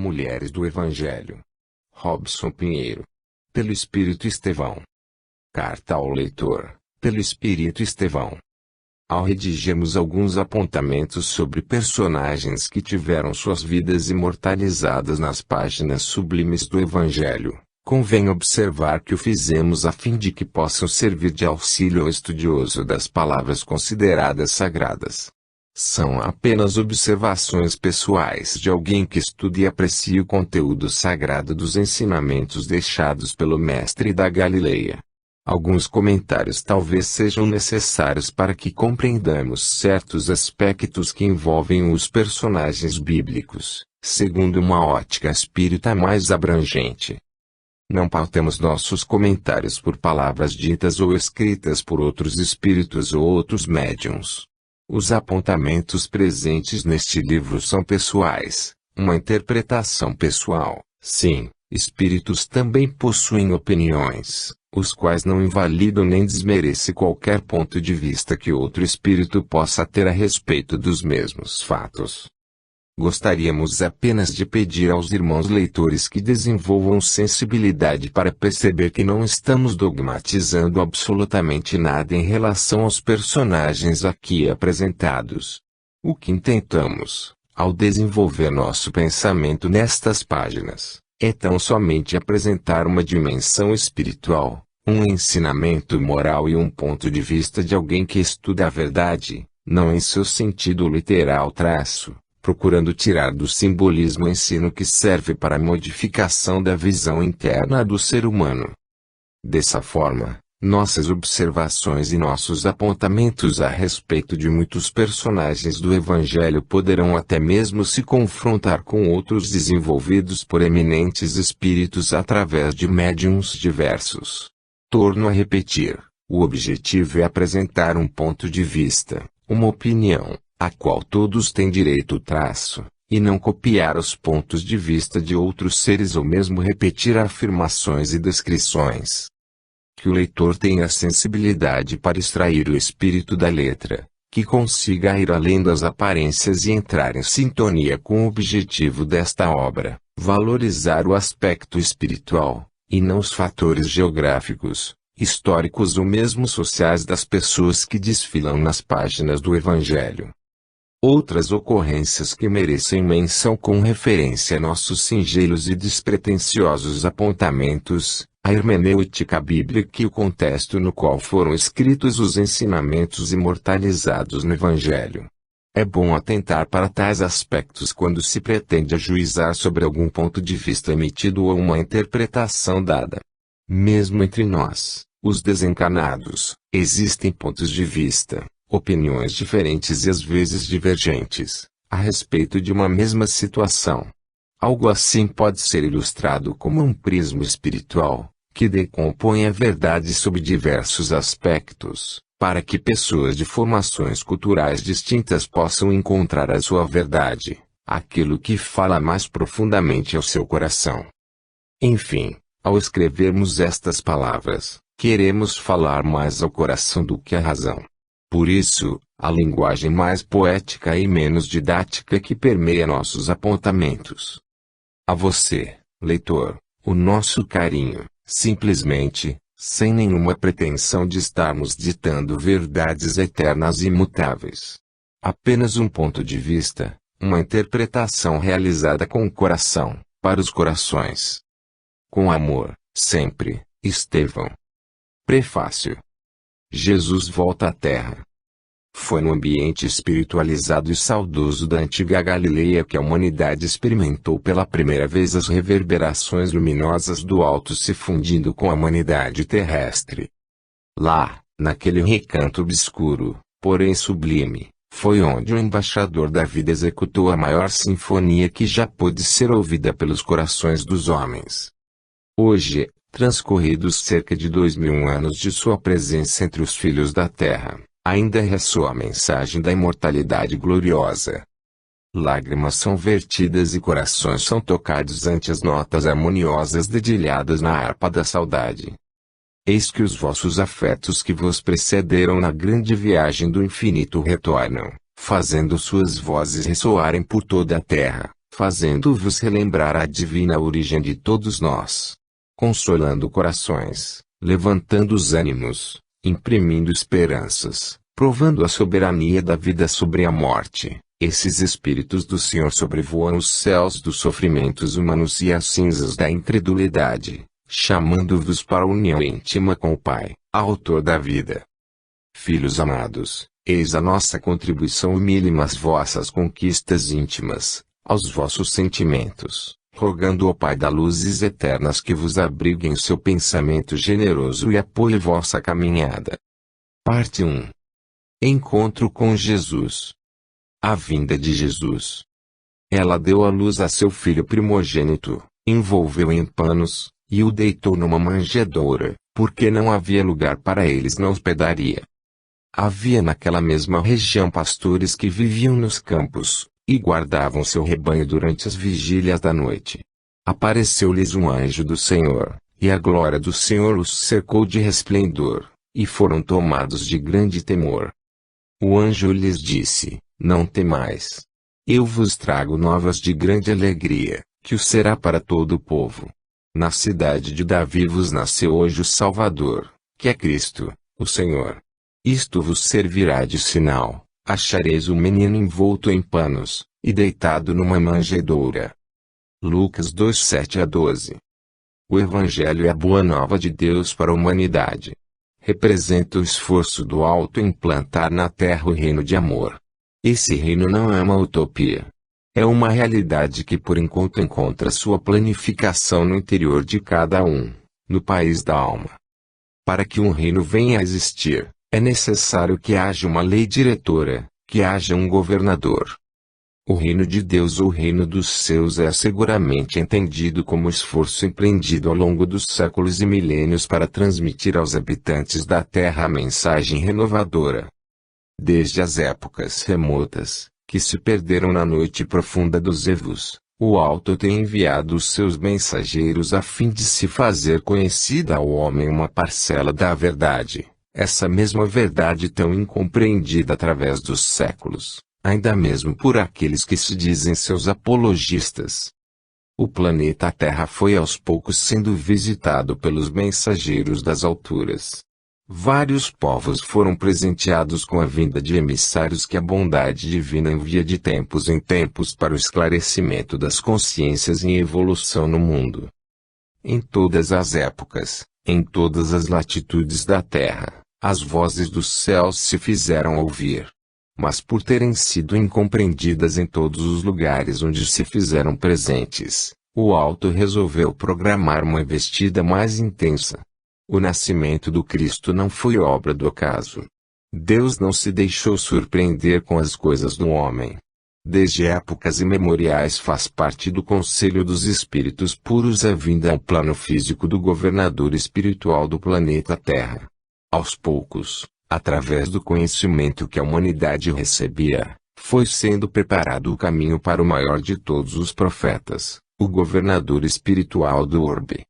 Mulheres do Evangelho. Robson Pinheiro. Pelo Espírito Estevão. Carta ao Leitor, pelo Espírito Estevão. Ao redigirmos alguns apontamentos sobre personagens que tiveram suas vidas imortalizadas nas páginas sublimes do Evangelho, convém observar que o fizemos a fim de que possam servir de auxílio ao estudioso das palavras consideradas sagradas. São apenas observações pessoais de alguém que estuda e aprecia o conteúdo sagrado dos ensinamentos deixados pelo Mestre da Galileia. Alguns comentários talvez sejam necessários para que compreendamos certos aspectos que envolvem os personagens bíblicos, segundo uma ótica espírita mais abrangente. Não pautemos nossos comentários por palavras ditas ou escritas por outros espíritos ou outros médiuns. Os apontamentos presentes neste livro são pessoais, uma interpretação pessoal. Sim, espíritos também possuem opiniões, os quais não invalidam nem desmerecem qualquer ponto de vista que outro espírito possa ter a respeito dos mesmos fatos. Gostaríamos apenas de pedir aos irmãos leitores que desenvolvam sensibilidade para perceber que não estamos dogmatizando absolutamente nada em relação aos personagens aqui apresentados. O que intentamos, ao desenvolver nosso pensamento nestas páginas, é tão somente apresentar uma dimensão espiritual, um ensinamento moral e um ponto de vista de alguém que estuda a verdade, não em seu sentido literal procurando tirar do simbolismo o ensino que serve para a modificação da visão interna do ser humano. Dessa forma, nossas observações e nossos apontamentos a respeito de muitos personagens do Evangelho poderão até mesmo se confrontar com outros desenvolvidos por eminentes espíritos através de médiuns diversos. Torno a repetir, o objetivo é apresentar um ponto de vista, uma opinião, a qual todos têm direito e não copiar os pontos de vista de outros seres ou mesmo repetir afirmações e descrições. Que o leitor tenha sensibilidade para extrair o espírito da letra, que consiga ir além das aparências e entrar em sintonia com o objetivo desta obra, valorizar o aspecto espiritual, e não os fatores geográficos, históricos ou mesmo sociais das pessoas que desfilam nas páginas do Evangelho. Outras ocorrências que merecem menção com referência a nossos singelos e despretensiosos apontamentos, a hermenêutica bíblica e o contexto no qual foram escritos os ensinamentos imortalizados no Evangelho. É bom atentar para tais aspectos quando se pretende ajuizar sobre algum ponto de vista emitido ou uma interpretação dada. Mesmo entre nós, os desencarnados, existem pontos de vista, opiniões diferentes e às vezes divergentes, a respeito de uma mesma situação. Algo assim pode ser ilustrado como um prisma espiritual, que decompõe a verdade sob diversos aspectos, para que pessoas de formações culturais distintas possam encontrar a sua verdade, aquilo que fala mais profundamente ao seu coração. Enfim, ao escrevermos estas palavras, queremos falar mais ao coração do que à razão. Por isso, a linguagem mais poética e menos didática que permeia nossos apontamentos. A você, leitor, o nosso carinho, simplesmente, sem nenhuma pretensão de estarmos ditando verdades eternas e imutáveis. Apenas um ponto de vista, uma interpretação realizada com o coração, para os corações. Com amor, sempre, Estevão. Prefácio. Jesus volta à Terra. Foi no ambiente espiritualizado e saudoso da antiga Galileia que a humanidade experimentou pela primeira vez as reverberações luminosas do alto se fundindo com a humanidade terrestre. Lá, naquele recanto obscuro, porém sublime, foi onde o embaixador da vida executou a maior sinfonia que já pôde ser ouvida pelos corações dos homens. Hoje, transcorridos cerca de 2000 anos de sua presença entre os filhos da Terra, ainda ressoa a mensagem da imortalidade gloriosa. Lágrimas são vertidas e corações são tocados ante as notas harmoniosas dedilhadas na harpa da saudade. Eis que os vossos afetos que vos precederam na grande viagem do infinito retornam, fazendo suas vozes ressoarem por toda a terra, fazendo-vos relembrar a divina origem de todos nós, consolando corações, levantando os ânimos, imprimindo esperanças, provando a soberania da vida sobre a morte. Esses Espíritos do Senhor sobrevoam os céus dos sofrimentos humanos e as cinzas da incredulidade, chamando-vos para a união íntima com o Pai, Autor da vida. Filhos amados, eis a nossa contribuição humílima às vossas conquistas íntimas, aos vossos sentimentos, rogando ao Pai das luzes eternas que vos abrigue em seu pensamento generoso e apoie vossa caminhada. Parte 1. Encontro com Jesus. A vinda de Jesus. Ela deu à luz a seu filho primogênito, envolveu em panos, e o deitou numa manjedoura, porque não havia lugar para eles na hospedaria. Havia naquela mesma região pastores que viviam nos campos, e guardavam seu rebanho durante as vigílias da noite. Apareceu-lhes um anjo do Senhor, e a glória do Senhor os cercou de resplendor, e foram tomados de grande temor. O anjo lhes disse: Não temais. Eu vos trago novas de grande alegria, que o será para todo o povo. Na cidade de Davi vos nasceu hoje o Salvador, que é Cristo, o Senhor. Isto vos servirá de sinal: achareis o menino envolto em panos, e deitado numa manjedoura. Lucas 2:7-12. O Evangelho é a boa nova de Deus para a humanidade. Representa o esforço do alto em plantar na terra o reino de amor. Esse reino não é uma utopia. É uma realidade que por enquanto encontra sua planificação no interior de cada um, no país da alma. Para que um reino venha a existir, é necessário que haja uma lei diretora, que haja um governador. O reino de Deus ou o reino dos seus é seguramente entendido como esforço empreendido ao longo dos séculos e milênios para transmitir aos habitantes da terra a mensagem renovadora. Desde as épocas remotas, que se perderam na noite profunda dos Evos, o Alto tem enviado os seus mensageiros a fim de se fazer conhecida ao homem uma parcela da verdade, essa mesma verdade tão incompreendida através dos séculos, ainda mesmo por aqueles que se dizem seus apologistas. O planeta Terra foi aos poucos sendo visitado pelos mensageiros das alturas. Vários povos foram presenteados com a vinda de emissários que a bondade divina envia de tempos em tempos para o esclarecimento das consciências em evolução no mundo. Em todas as épocas, em todas as latitudes da Terra, as vozes dos céus se fizeram ouvir. Mas por terem sido incompreendidas em todos os lugares onde se fizeram presentes, o Alto resolveu programar uma investida mais intensa. O nascimento do Cristo não foi obra do acaso. Deus não se deixou surpreender com as coisas do homem. Desde épocas imemoriais faz parte do conselho dos espíritos puros a vinda ao plano físico do governador espiritual do planeta Terra. Aos poucos, através do conhecimento que a humanidade recebia, foi sendo preparado o caminho para o maior de todos os profetas, o governador espiritual do orbe.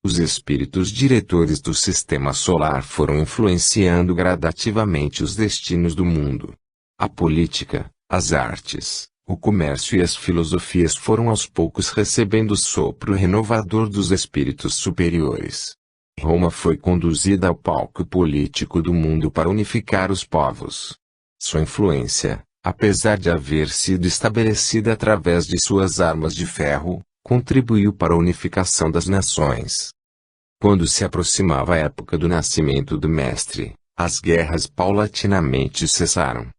Os espíritos diretores do sistema solar foram influenciando gradativamente os destinos do mundo. A política, as artes, o comércio e as filosofias foram aos poucos recebendo o sopro renovador dos espíritos superiores. Roma foi conduzida ao palco político do mundo para unificar os povos. Sua influência, apesar de haver sido estabelecida através de suas armas de ferro, contribuiu para a unificação das nações. Quando se aproximava a época do nascimento do Mestre, as guerras paulatinamente cessaram.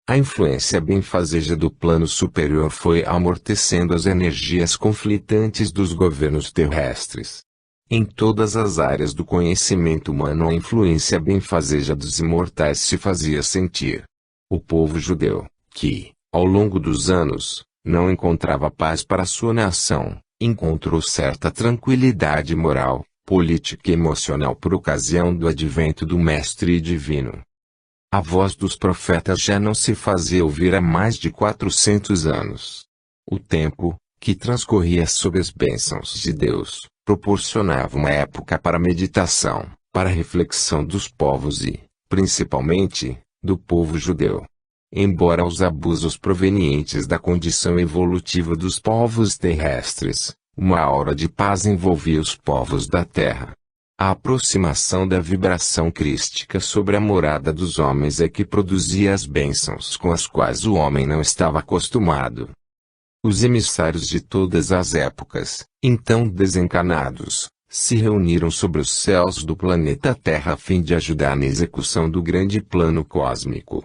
A influência benfazeja do plano superior foi amortecendo as energias conflitantes dos governos terrestres. Em todas as áreas do conhecimento humano a influência benfazeja dos imortais se fazia sentir. O povo judeu, que, ao longo dos anos, não encontrava paz para sua nação, encontrou certa tranquilidade moral, política e emocional por ocasião do advento do Mestre Divino. A voz dos profetas já não se fazia ouvir há mais de 400 anos. O tempo, que transcorria sob as bênçãos de Deus, proporcionava uma época para meditação, para reflexão dos povos e, principalmente, do povo judeu. Embora os abusos provenientes da condição evolutiva dos povos terrestres, uma aura de paz envolvia os povos da Terra. A aproximação da vibração crística sobre a morada dos homens é que produzia as bênçãos com as quais o homem não estava acostumado. Os emissários de todas as épocas, então desencarnados, se reuniram sobre os céus do planeta Terra a fim de ajudar na execução do grande plano cósmico.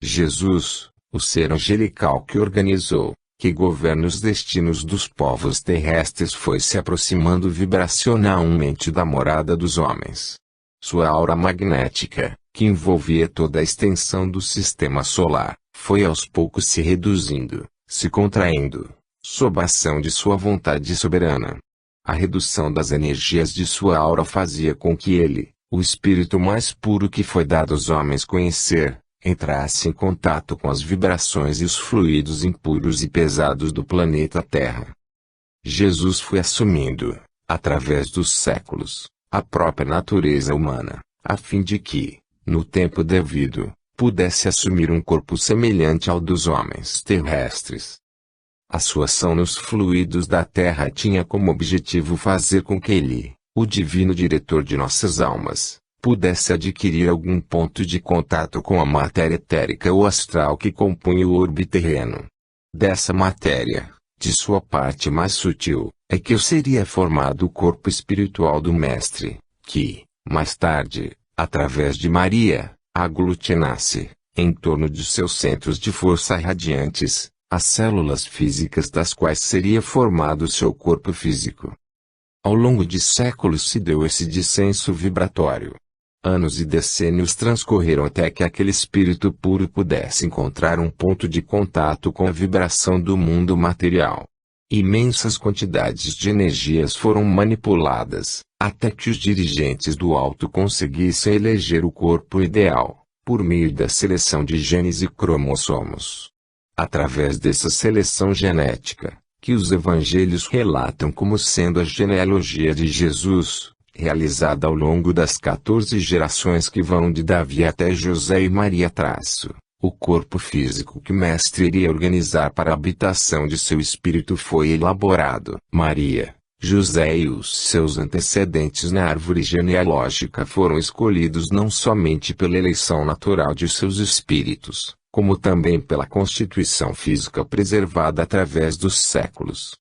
Jesus, o ser angelical que organizou, que governa os destinos dos povos terrestres, foi se aproximando vibracionalmente da morada dos homens. Sua aura magnética, que envolvia toda a extensão do sistema solar, foi aos poucos se reduzindo, se contraindo, sob a ação de sua vontade soberana. A redução das energias de sua aura fazia com que ele, o espírito mais puro que foi dado aos homens conhecer, entrasse em contato com as vibrações e os fluidos impuros e pesados do planeta Terra. Jesus foi assumindo, através dos séculos, a própria natureza humana, a fim de que, no tempo devido, pudesse assumir um corpo semelhante ao dos homens terrestres. A sua ação nos fluidos da Terra tinha como objetivo fazer com que ele, o divino diretor de nossas almas, pudesse adquirir algum ponto de contato com a matéria etérica ou astral que compunha o orbe terreno. Dessa matéria, de sua parte mais sutil, é que seria formado o corpo espiritual do Mestre, que, mais tarde, através de Maria, aglutinasse, em torno de seus centros de força radiantes, as células físicas das quais seria formado seu corpo físico. Ao longo de séculos se deu esse dissenso vibratório. Anos e decênios transcorreram até que aquele espírito puro pudesse encontrar um ponto de contato com a vibração do mundo material. Imensas quantidades de energias foram manipuladas, até que os dirigentes do alto conseguissem eleger o corpo ideal, por meio da seleção de genes e cromossomos. Através dessa seleção genética, que os evangelhos relatam como sendo a genealogia de Jesus, realizada ao longo das 14 gerações que vão de Davi até José e Maria o corpo físico que o Mestre iria organizar para a habitação de seu espírito foi elaborado. Maria, José e os seus antecedentes na árvore genealógica foram escolhidos não somente pela eleição natural de seus espíritos, como também pela constituição física preservada através dos séculos.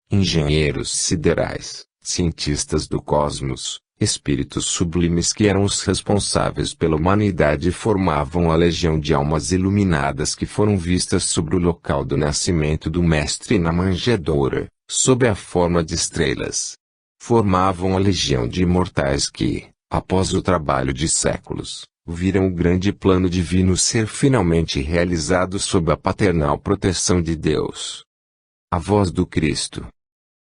Engenheiros siderais, cientistas do cosmos, espíritos sublimes que eram os responsáveis pela humanidade formavam a legião de almas iluminadas que foram vistas sobre o local do nascimento do Mestre na manjedoura, sob a forma de estrelas. Formavam a legião de imortais que, após o trabalho de séculos, viram o grande plano divino ser finalmente realizado sob a paternal proteção de Deus. A voz do Cristo.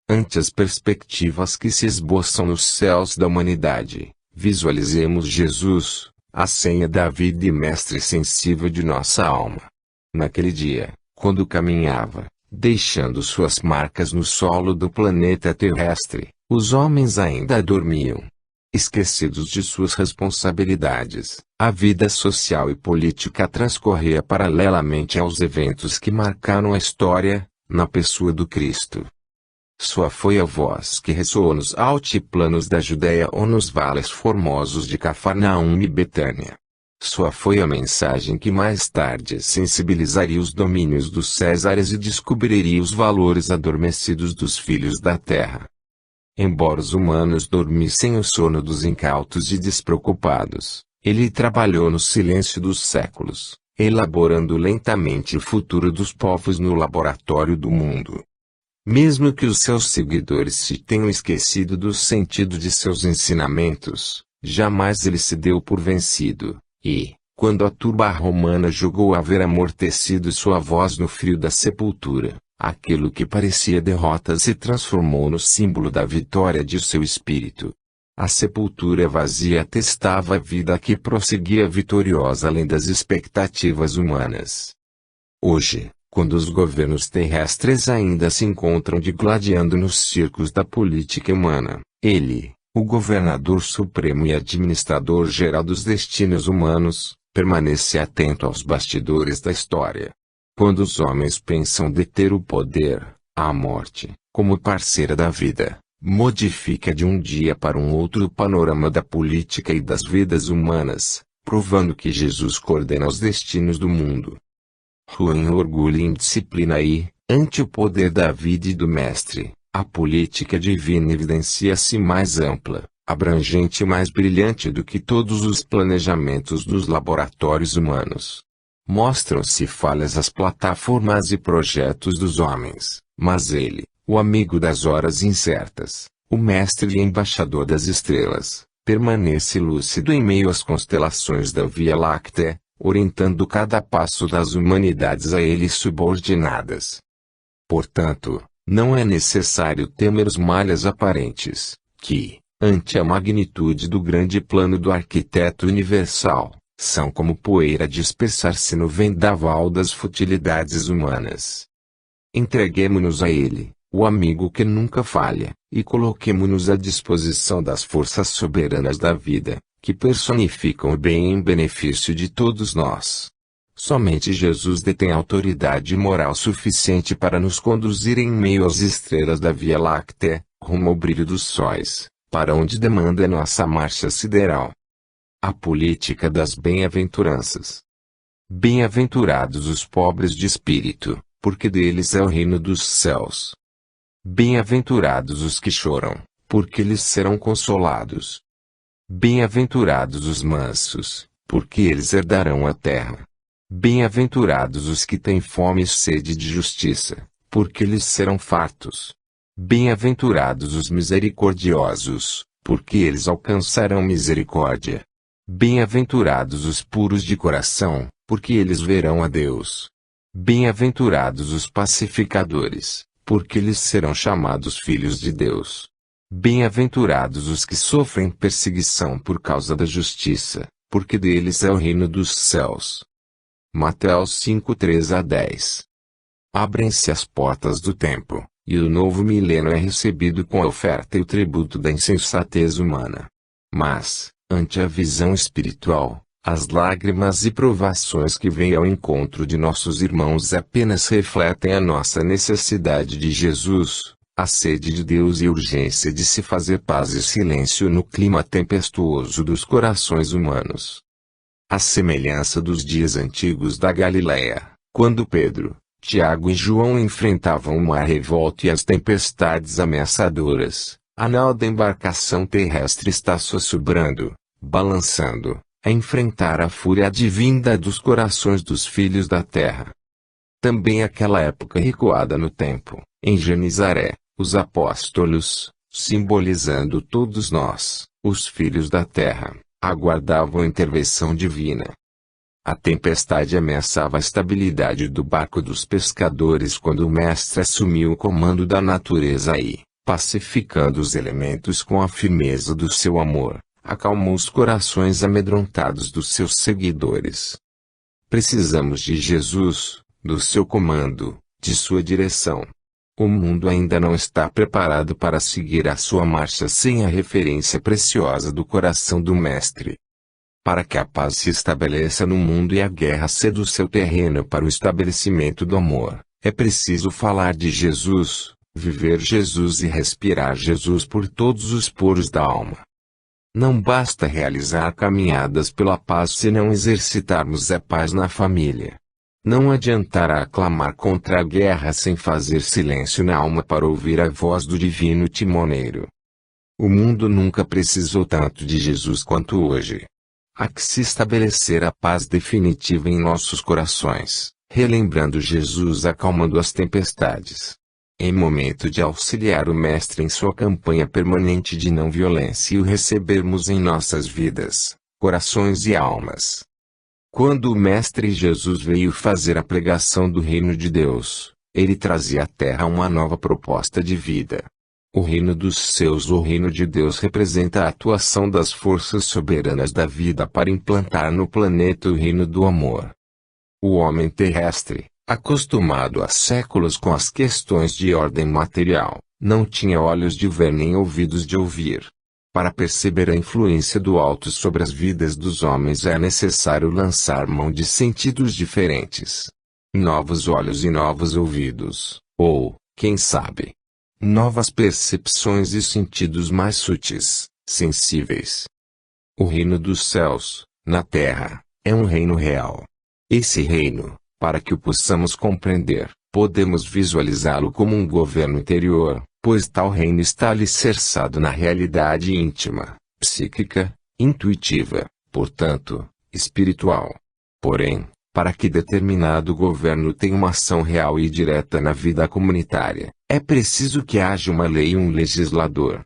Ante as perspectivas que se esboçam nos céus da humanidade, visualizemos Jesus, a senha da vida e mestre sensível de nossa alma. Naquele dia, quando caminhava, deixando suas marcas no solo do planeta terrestre, os homens ainda dormiam. Esquecidos de suas responsabilidades, a vida social e política transcorria paralelamente aos eventos que marcaram a história, na pessoa do Cristo. Sua foi a voz que ressoou nos altiplanos da Judéia ou nos vales formosos de Cafarnaum e Betânia. Sua foi a mensagem que mais tarde sensibilizaria os domínios dos Césares e descobriria os valores adormecidos dos filhos da terra. Embora os humanos dormissem o sono dos incautos e despreocupados, ele trabalhou no silêncio dos séculos, elaborando lentamente o futuro dos povos no laboratório do mundo. Mesmo que os seus seguidores se tenham esquecido do sentido de seus ensinamentos, jamais ele se deu por vencido, e, quando a turba romana julgou haver amortecido sua voz no frio da sepultura, aquilo que parecia derrota se transformou no símbolo da vitória de seu espírito. A sepultura vazia atestava a vida que prosseguia vitoriosa além das expectativas humanas. Hoje, quando os governos terrestres ainda se encontram digladiando nos circos da política humana, ele, o governador supremo e administrador geral dos destinos humanos, Permanece atento aos bastidores da história. Quando os homens pensam deter o poder, a morte, como parceira da vida, modifica de um dia para um outro o panorama da política e das vidas humanas, provando que Jesus coordena os destinos do mundo. Ruim orgulho e indisciplina e, ante o poder da vida e do Mestre, a política divina evidencia-se mais ampla, abrangente e mais brilhante do que todos os planejamentos dos laboratórios humanos. Mostram-se falhas as plataformas e projetos dos homens, mas ele, o amigo das horas incertas, o mestre e embaixador das estrelas, permanece lúcido em meio às constelações da Via Láctea, orientando cada passo das humanidades a ele subordinadas. Portanto, não é necessário temer os males aparentes, que, ante a magnitude do grande plano do arquiteto universal, são como poeira a dispersar-se no vendaval das futilidades humanas. Entreguemo-nos a ele, o amigo que nunca falha, e coloquemo-nos à disposição das forças soberanas da vida, que personificam o bem em benefício de todos nós. Somente Jesus detém autoridade moral suficiente para nos conduzir em meio às estrelas da Via Láctea, rumo ao brilho dos sóis, para onde demanda nossa marcha sideral. A política das bem-aventuranças. Bem-aventurados os pobres de espírito, porque deles é o reino dos céus. Bem-aventurados os que choram, porque eles serão consolados. Bem-aventurados os mansos, porque eles herdarão a terra. Bem-aventurados os que têm fome e sede de justiça, porque eles serão fartos. Bem-aventurados os misericordiosos, porque eles alcançarão misericórdia. Bem-aventurados os puros de coração, porque eles verão a Deus. Bem-aventurados os pacificadores, porque eles serão chamados filhos de Deus. Bem-aventurados os que sofrem perseguição por causa da justiça, porque deles é o reino dos céus. Mateus 5:3-10. Abrem-se as portas do tempo, e o novo milênio é recebido com a oferta e o tributo da insensatez humana. Mas, ante a visão espiritual, as lágrimas e provações que vêm ao encontro de nossos irmãos apenas refletem a nossa necessidade de Jesus, a sede de Deus e a urgência de se fazer paz e silêncio no clima tempestuoso dos corações humanos. À semelhança dos dias antigos da Galileia, quando Pedro, Tiago e João enfrentavam o mar revolto e as tempestades ameaçadoras, a nau da embarcação terrestre está sussurrando, balançando, a enfrentar a fúria advinda dos corações dos filhos da terra. Também aquela época recuada no tempo, em Genizaré, os apóstolos, simbolizando todos nós, os filhos da terra, aguardavam a intervenção divina. A tempestade ameaçava a estabilidade do barco dos pescadores quando o mestre assumiu o comando da natureza e, pacificando os elementos com a firmeza do seu amor, acalmou os corações amedrontados dos seus seguidores. Precisamos de Jesus, do seu comando, de sua direção. O mundo ainda não está preparado para seguir a sua marcha sem a referência preciosa do coração do Mestre. Para que a paz se estabeleça no mundo e a guerra ceda o seu terreno para o estabelecimento do amor, é preciso falar de Jesus, viver Jesus e respirar Jesus por todos os poros da alma. Não basta realizar caminhadas pela paz se não exercitarmos a paz na família. Não adiantará clamar contra a guerra sem fazer silêncio na alma para ouvir a voz do divino timoneiro. O mundo nunca precisou tanto de Jesus quanto hoje. Há que se estabelecer a paz definitiva em nossos corações, relembrando Jesus acalmando as tempestades. Em momento de auxiliar o Mestre em sua campanha permanente de não violência e o recebermos em nossas vidas, corações e almas. Quando o Mestre Jesus veio fazer a pregação do reino de Deus, ele trazia à terra uma nova proposta de vida. O reino dos céus ou reino de Deus representa a atuação das forças soberanas da vida para implantar no planeta o reino do amor. O homem terrestre, acostumado há séculos com as questões de ordem material, não tinha olhos de ver nem ouvidos de ouvir. Para perceber a influência do alto sobre as vidas dos homens é necessário lançar mão de sentidos diferentes. Novos olhos e novos ouvidos, ou, quem sabe, novas percepções e sentidos mais sutis, sensíveis. O reino dos céus, na terra, é um reino real. Esse reino, para que o possamos compreender, podemos visualizá-lo como um governo interior, pois tal reino está alicerçado na realidade íntima, psíquica, intuitiva, portanto, espiritual. Porém, para que determinado governo tenha uma ação real e direta na vida comunitária, é preciso que haja uma lei e um legislador.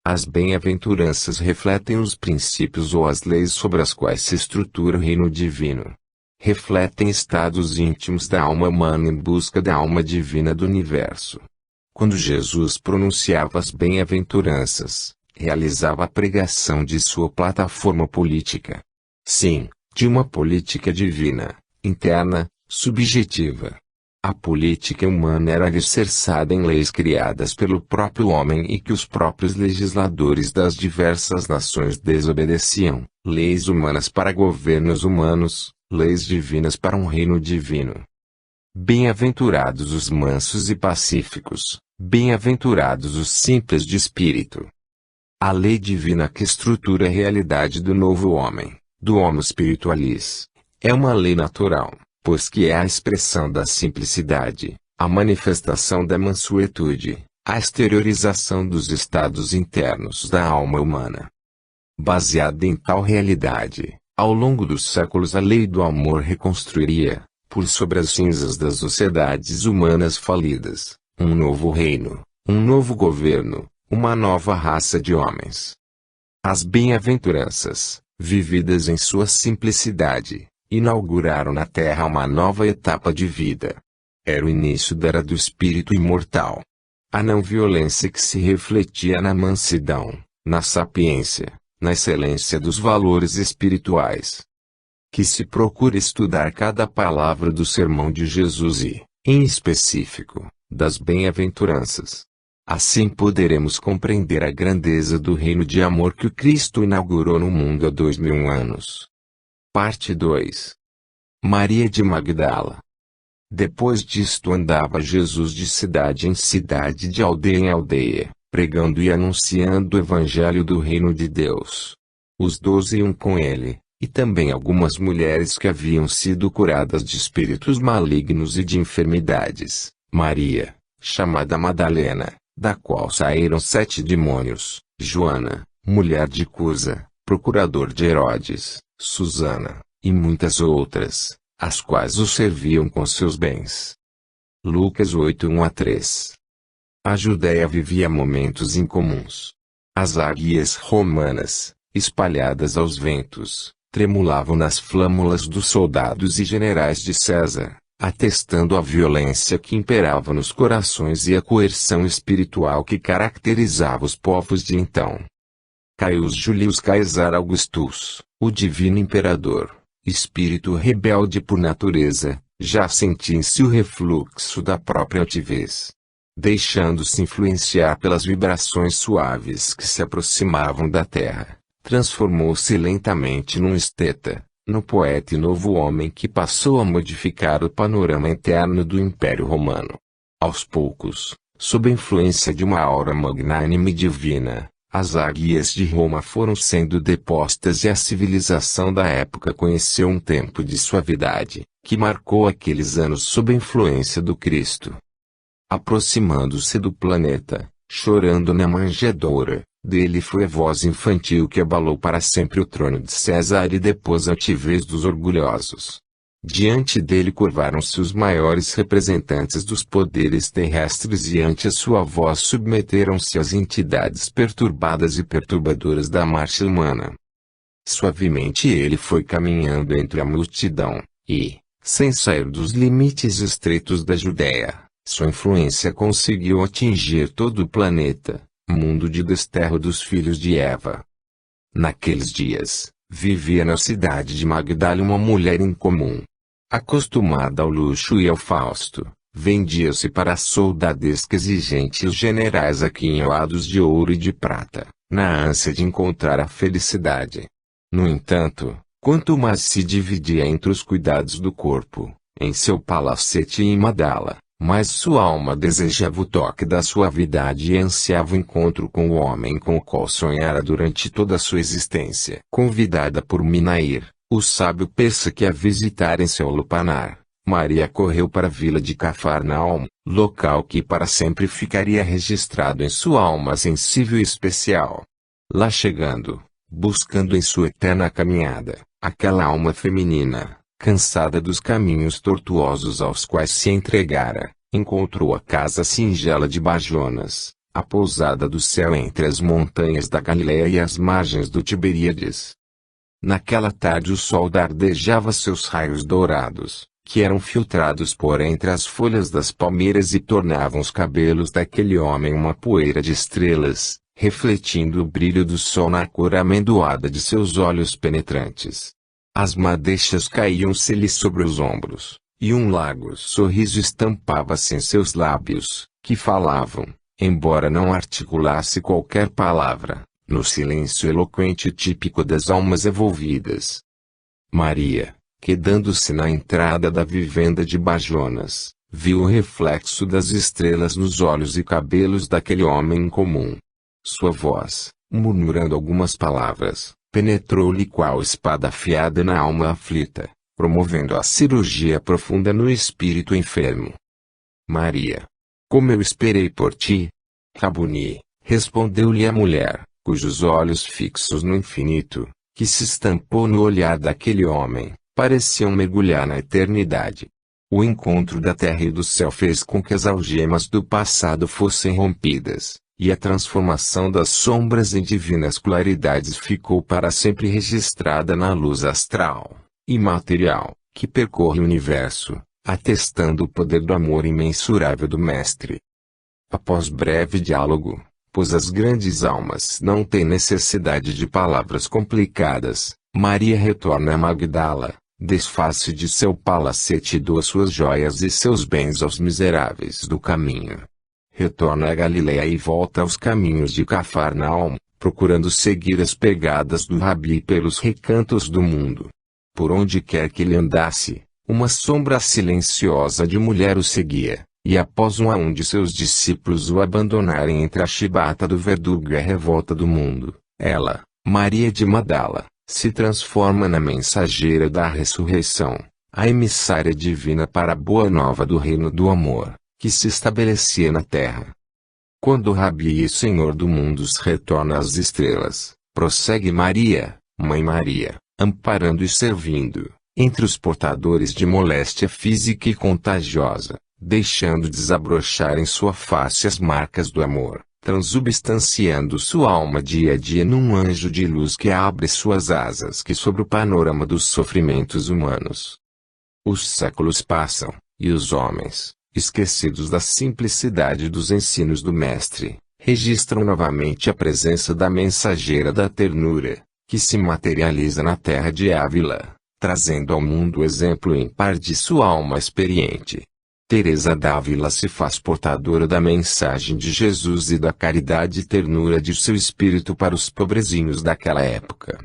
As bem-aventuranças refletem os princípios ou as leis sobre as quais se estrutura o reino divino. Refletem estados íntimos da alma humana em busca da alma divina do universo. Quando Jesus pronunciava as bem-aventuranças, realizava a pregação de sua plataforma política. Sim, de uma política divina, interna, subjetiva. A política humana era alicerçada em leis criadas pelo próprio homem e que os próprios legisladores das diversas nações desobedeciam, leis humanas para governos humanos, leis divinas para um reino divino. Bem-aventurados os mansos e pacíficos, bem-aventurados os simples de espírito. A lei divina que estrutura a realidade do novo homem, do homo spiritualis, é uma lei natural, pois que é a expressão da simplicidade, a manifestação da mansuetude, a exteriorização dos estados internos da alma humana. Baseada em tal realidade, ao longo dos séculos a lei do amor reconstruiria, por sobre as cinzas das sociedades humanas falidas, um novo reino, um novo governo, uma nova raça de homens. As bem-aventuranças, vividas em sua simplicidade, inauguraram na Terra uma nova etapa de vida. Era o início da era do espírito imortal. A não-violência que se refletia na mansidão, na sapiência, na excelência dos valores espirituais. Que se procure estudar cada palavra do sermão de Jesus e, em específico, das bem-aventuranças. Assim poderemos compreender a grandeza do reino de amor que o Cristo inaugurou no mundo há 2000 anos. Parte 2. Maria de Magdala. Depois disto andava Jesus de cidade em cidade, de aldeia em aldeia, pregando e anunciando o evangelho do reino de Deus. Os 12 iam com ele, e também algumas mulheres que haviam sido curadas de espíritos malignos e de enfermidades. Maria, chamada Madalena, da qual saíram 7 demônios, Joana, mulher de Cusa, procurador de Herodes, Susana, e muitas outras, as quais o serviam com seus bens. Lucas 8, 1-3. A Judéia vivia momentos incomuns. As águias romanas, espalhadas aos ventos, tremulavam nas flâmulas dos soldados e generais de César, atestando a violência que imperava nos corações e a coerção espiritual que caracterizava os povos de então. Caius Julius Caesar Augustus, o divino imperador, espírito rebelde por natureza, já sentia em si o refluxo da própria altivez. Deixando-se influenciar pelas vibrações suaves que se aproximavam da terra, transformou-se lentamente num esteta, no poeta e novo homem que passou a modificar o panorama interno do Império Romano. Aos poucos, sob a influência de uma aura magnânime e divina, as águias de Roma foram sendo depostas e a civilização da época conheceu um tempo de suavidade, que marcou aqueles anos sob a influência do Cristo. Aproximando-se do planeta, chorando na manjedoura, dele foi a voz infantil que abalou para sempre o trono de César e depôs a altivez dos orgulhosos. Diante dele curvaram-se os maiores representantes dos poderes terrestres e ante a sua voz submeteram-se as entidades perturbadas e perturbadoras da marcha humana. Suavemente ele foi caminhando entre a multidão, e, sem sair dos limites estreitos da Judéia, sua influência conseguiu atingir todo o planeta, mundo de desterro dos filhos de Eva. Naqueles dias, vivia na cidade de Magdala uma mulher incomum. Acostumada ao luxo e ao fausto, vendia-se para soldadescas e gentis generais aquinhoados de ouro e de prata, na ânsia de encontrar a felicidade. No entanto, quanto mais se dividia entre os cuidados do corpo, em seu palacete em Madala, mas sua alma desejava o toque da suavidade e ansiava o encontro com o homem com o qual sonhara durante toda a sua existência. Convidada por Minair, o sábio persa que a visitara em seu lupanar, Maria correu para a vila de Cafarnaum, local que para sempre ficaria registrado em sua alma sensível e especial. Lá chegando, buscando em sua eterna caminhada, aquela alma feminina, cansada dos caminhos tortuosos aos quais se entregara, encontrou a casa singela de Bajonas, a pousada do céu entre as montanhas da Galileia e as margens do Tiberíades. Naquela tarde o sol dardejava seus raios dourados, que eram filtrados por entre as folhas das palmeiras e tornavam os cabelos daquele homem uma poeira de estrelas, refletindo o brilho do sol na cor amendoada de seus olhos penetrantes. As madeixas caíam-se-lhe sobre os ombros, e um largo sorriso estampava-se em seus lábios, que falavam, embora não articulasse qualquer palavra, no silêncio eloquente típico das almas evolvidas. Maria, quedando-se na entrada da vivenda de Bajonas, viu o reflexo das estrelas nos olhos e cabelos daquele homem comum. Sua voz, murmurando algumas palavras, penetrou-lhe qual espada afiada na alma aflita, promovendo a cirurgia profunda no espírito enfermo. Maria, como eu esperei por ti. Rabuni, respondeu-lhe a mulher, cujos olhos fixos no infinito, que se estampou no olhar daquele homem, pareciam mergulhar na eternidade. O encontro da terra e do céu fez com que as algemas do passado fossem rompidas, e a transformação das sombras em divinas claridades ficou para sempre registrada na luz astral, imaterial, que percorre o universo, atestando o poder do amor imensurável do Mestre. Após breve diálogo, pois as grandes almas não têm necessidade de palavras complicadas, Maria retorna a Magdala, desfaz-se de seu palacete e doa suas joias e seus bens aos miseráveis do caminho. Retorna a Galileia e volta aos caminhos de Cafarnaum, procurando seguir as pegadas do Rabi pelos recantos do mundo. Por onde quer que ele andasse, uma sombra silenciosa de mulher o seguia, e após um a um de seus discípulos o abandonarem entre a chibata do verdugo e a revolta do mundo, ela, Maria de Magdala, se transforma na mensageira da ressurreição, a emissária divina para a boa nova do reino do amor, que se estabelecia na terra. Quando o Rabi e Senhor do mundo retorna às estrelas, prossegue Maria, Mãe Maria, amparando e servindo, entre os portadores de moléstia física e contagiosa, deixando desabrochar em sua face as marcas do amor, transubstanciando sua alma dia a dia num anjo de luz que abre suas asas que sobre o panorama dos sofrimentos humanos. Os séculos passam, e os homens, esquecidos da simplicidade dos ensinos do Mestre, registram novamente a presença da mensageira da ternura, que se materializa na terra de Ávila, trazendo ao mundo o exemplo ímpar de sua alma experiente. Teresa d'Ávila se faz portadora da mensagem de Jesus e da caridade e ternura de seu espírito para os pobrezinhos daquela época.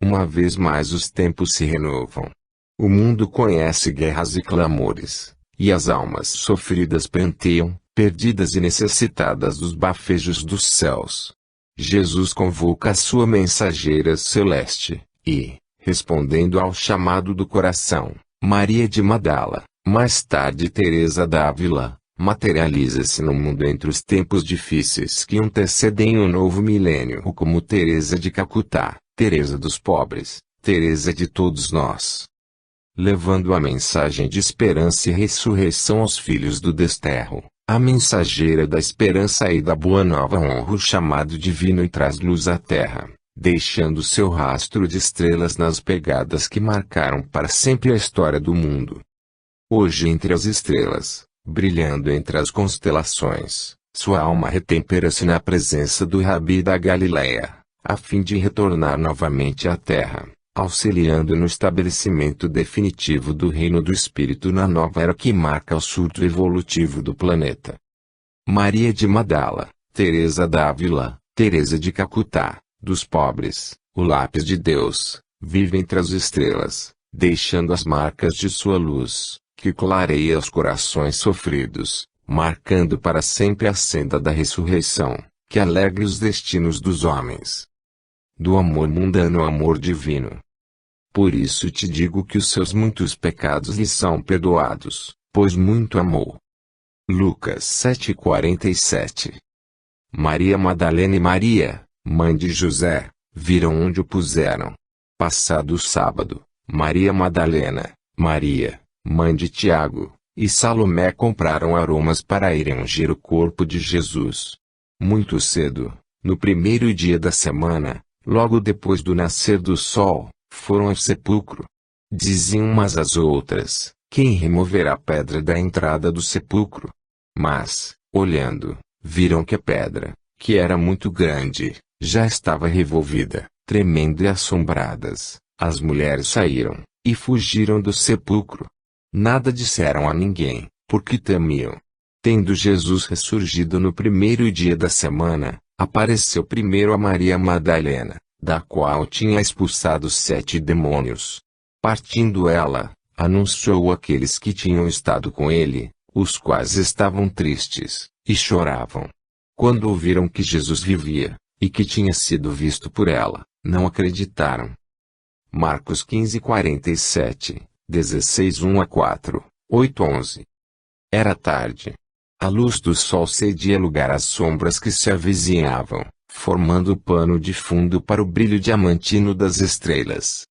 Uma vez mais os tempos se renovam. O mundo conhece guerras e clamores, e as almas sofridas penteiam, perdidas e necessitadas dos bafejos dos céus. Jesus convoca a sua mensageira celeste, e, respondendo ao chamado do coração, Maria de Magdala, mais tarde Teresa d'Ávila, materializa-se no mundo entre os tempos difíceis que antecedem o novo milênio como Teresa de Calcutá, Teresa dos pobres, Teresa de todos nós. Levando a mensagem de esperança e ressurreição aos filhos do desterro, a mensageira da esperança e da boa nova honra o chamado divino e traz luz à terra, deixando seu rastro de estrelas nas pegadas que marcaram para sempre a história do mundo. Hoje entre as estrelas, brilhando entre as constelações, sua alma retempera-se na presença do Rabi da Galileia, a fim de retornar novamente à terra, auxiliando no estabelecimento definitivo do reino do Espírito na nova era que marca o surto evolutivo do planeta. Maria de Magdala, Teresa d'Ávila, Teresa de Calcutá, dos pobres, o lápis de Deus, vive entre as estrelas, deixando as marcas de sua luz, que clareia os corações sofridos, marcando para sempre a senda da ressurreição, que alegre os destinos dos homens. Do amor mundano ao amor divino. Por isso te digo que os seus muitos pecados lhe são perdoados, pois muito amou. Lucas 7,47. Maria Madalena e Maria, mãe de José, viram onde o puseram. Passado o sábado, Maria Madalena, Maria, mãe de Tiago, e Salomé compraram aromas para irem ungir o corpo de Jesus. Muito cedo, no primeiro dia da semana, logo depois do nascer do sol, foram ao sepulcro. Diziam umas às outras: quem removerá a pedra da entrada do sepulcro? Mas, olhando, viram que a pedra, que era muito grande, já estava revolvida. Tremendo e assombradas, as mulheres saíram, e fugiram do sepulcro. Nada disseram a ninguém, porque temiam. Tendo Jesus ressurgido no primeiro dia da semana, apareceu primeiro a Maria Madalena, da qual tinha expulsado 7 demônios. Partindo ela, anunciou àqueles que tinham estado com ele, os quais estavam tristes, e choravam. Quando ouviram que Jesus vivia, e que tinha sido visto por ela, não acreditaram. Marcos 15:47, 16:1-4, 8:11. Era tarde. A luz do sol cedia lugar às sombras que se avizinhavam, formando pano de fundo para o brilho diamantino das estrelas.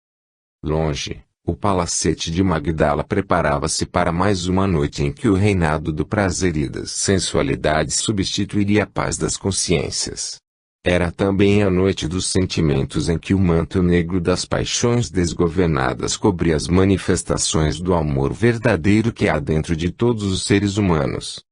Longe, o palacete de Magdala preparava-se para mais uma noite em que o reinado do prazer e das sensualidades substituiria a paz das consciências. Era também a noite dos sentimentos em que o manto negro das paixões desgovernadas cobria as manifestações do amor verdadeiro que há dentro de todos os seres humanos.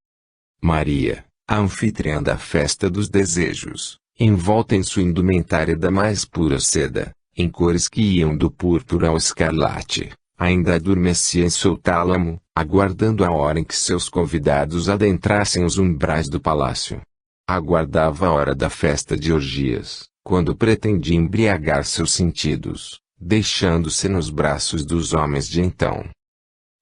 Maria, a anfitriã da festa dos desejos, envolta em sua indumentária da mais pura seda, em cores que iam do púrpura ao escarlate, ainda adormecia em seu tálamo, aguardando a hora em que seus convidados adentrassem os umbrais do palácio. Aguardava a hora da festa de orgias, quando pretendia embriagar seus sentidos, deixando-se nos braços dos homens de então.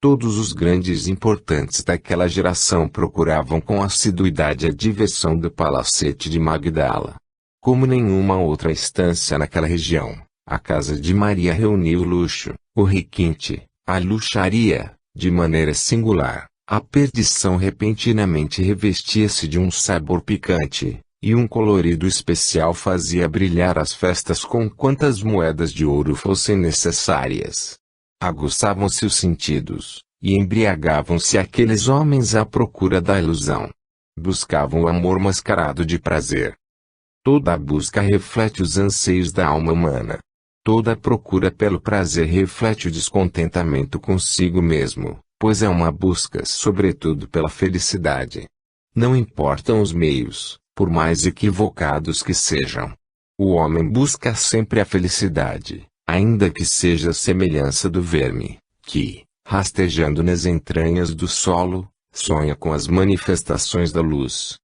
Todos os grandes importantes daquela geração procuravam com assiduidade a diversão do palacete de Magdala. Como nenhuma outra estância naquela região, a casa de Maria reunia o luxo, o requinte, a luxaria, de maneira singular. A perdição repentinamente revestia-se de um sabor picante, e um colorido especial fazia brilhar as festas com quantas moedas de ouro fossem necessárias. Aguçavam-se os sentidos, e embriagavam-se aqueles homens à procura da ilusão. Buscavam o amor mascarado de prazer. Toda a busca reflete os anseios da alma humana. Toda a procura pelo prazer reflete o descontentamento consigo mesmo, pois é uma busca sobretudo pela felicidade. Não importam os meios, por mais equivocados que sejam. O homem busca sempre a felicidade, ainda que seja a semelhança do verme, que, rastejando nas entranhas do solo, sonha com as manifestações da luz.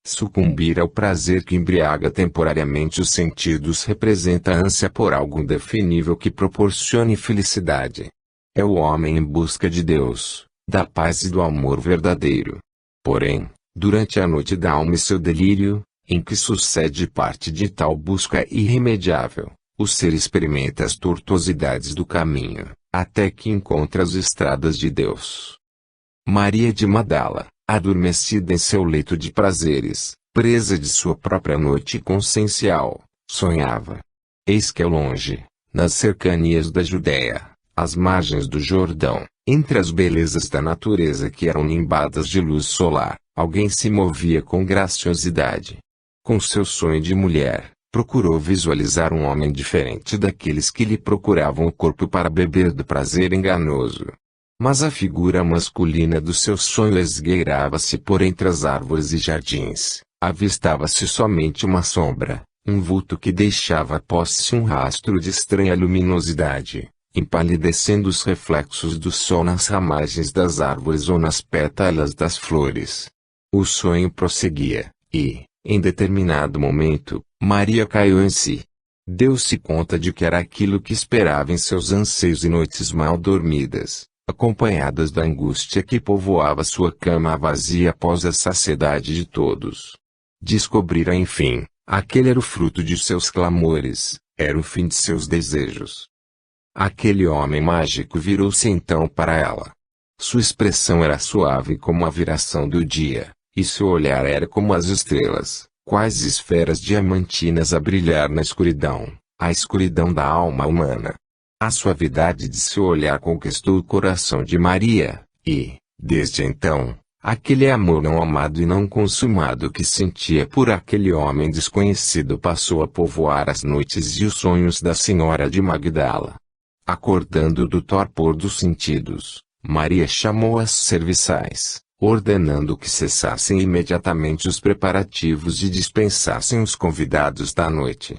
Sucumbir ao prazer que embriaga temporariamente os sentidos representa a ânsia por algo indefinível que proporcione felicidade. É o homem em busca de Deus, da paz e do amor verdadeiro. Porém, durante a noite da alma e seu delírio, em que sucede parte de tal busca irremediável, o ser experimenta as tortuosidades do caminho, até que encontra as estradas de Deus. Maria de Magdala, adormecida em seu leito de prazeres, presa de sua própria noite consciencial, sonhava. Eis que ao longe, nas cercanias da Judéia, às margens do Jordão, entre as belezas da natureza que eram nimbadas de luz solar, alguém se movia com graciosidade. Com seu sonho de mulher, procurou visualizar um homem diferente daqueles que lhe procuravam o corpo para beber do prazer enganoso. Mas a figura masculina do seu sonho esgueirava-se por entre as árvores e jardins, avistava-se somente uma sombra, Um vulto que deixava após si um rastro de estranha luminosidade, empalidecendo os reflexos do sol nas ramagens das árvores ou nas pétalas das flores. O sonho prosseguia, e, em determinado momento, Maria caiu em si. Deu-se conta de que era aquilo que esperava em seus anseios e noites mal dormidas, acompanhadas da angústia que povoava sua cama vazia após a saciedade de todos. Descobrira enfim, aquele era o fruto de seus clamores, era o fim de seus desejos. Aquele homem mágico virou-se então para ela. Sua expressão era suave como a viração do dia, e seu olhar era como as estrelas, quais esferas diamantinas a brilhar na escuridão, a escuridão da alma humana. A suavidade de seu olhar conquistou o coração de Maria, e, desde então, aquele amor não amado e não consumado que sentia por aquele homem desconhecido passou a povoar as noites e os sonhos da Senhora de Magdala. Acordando do torpor dos sentidos, Maria chamou as serviçais, ordenando que cessassem imediatamente os preparativos e dispensassem os convidados da noite.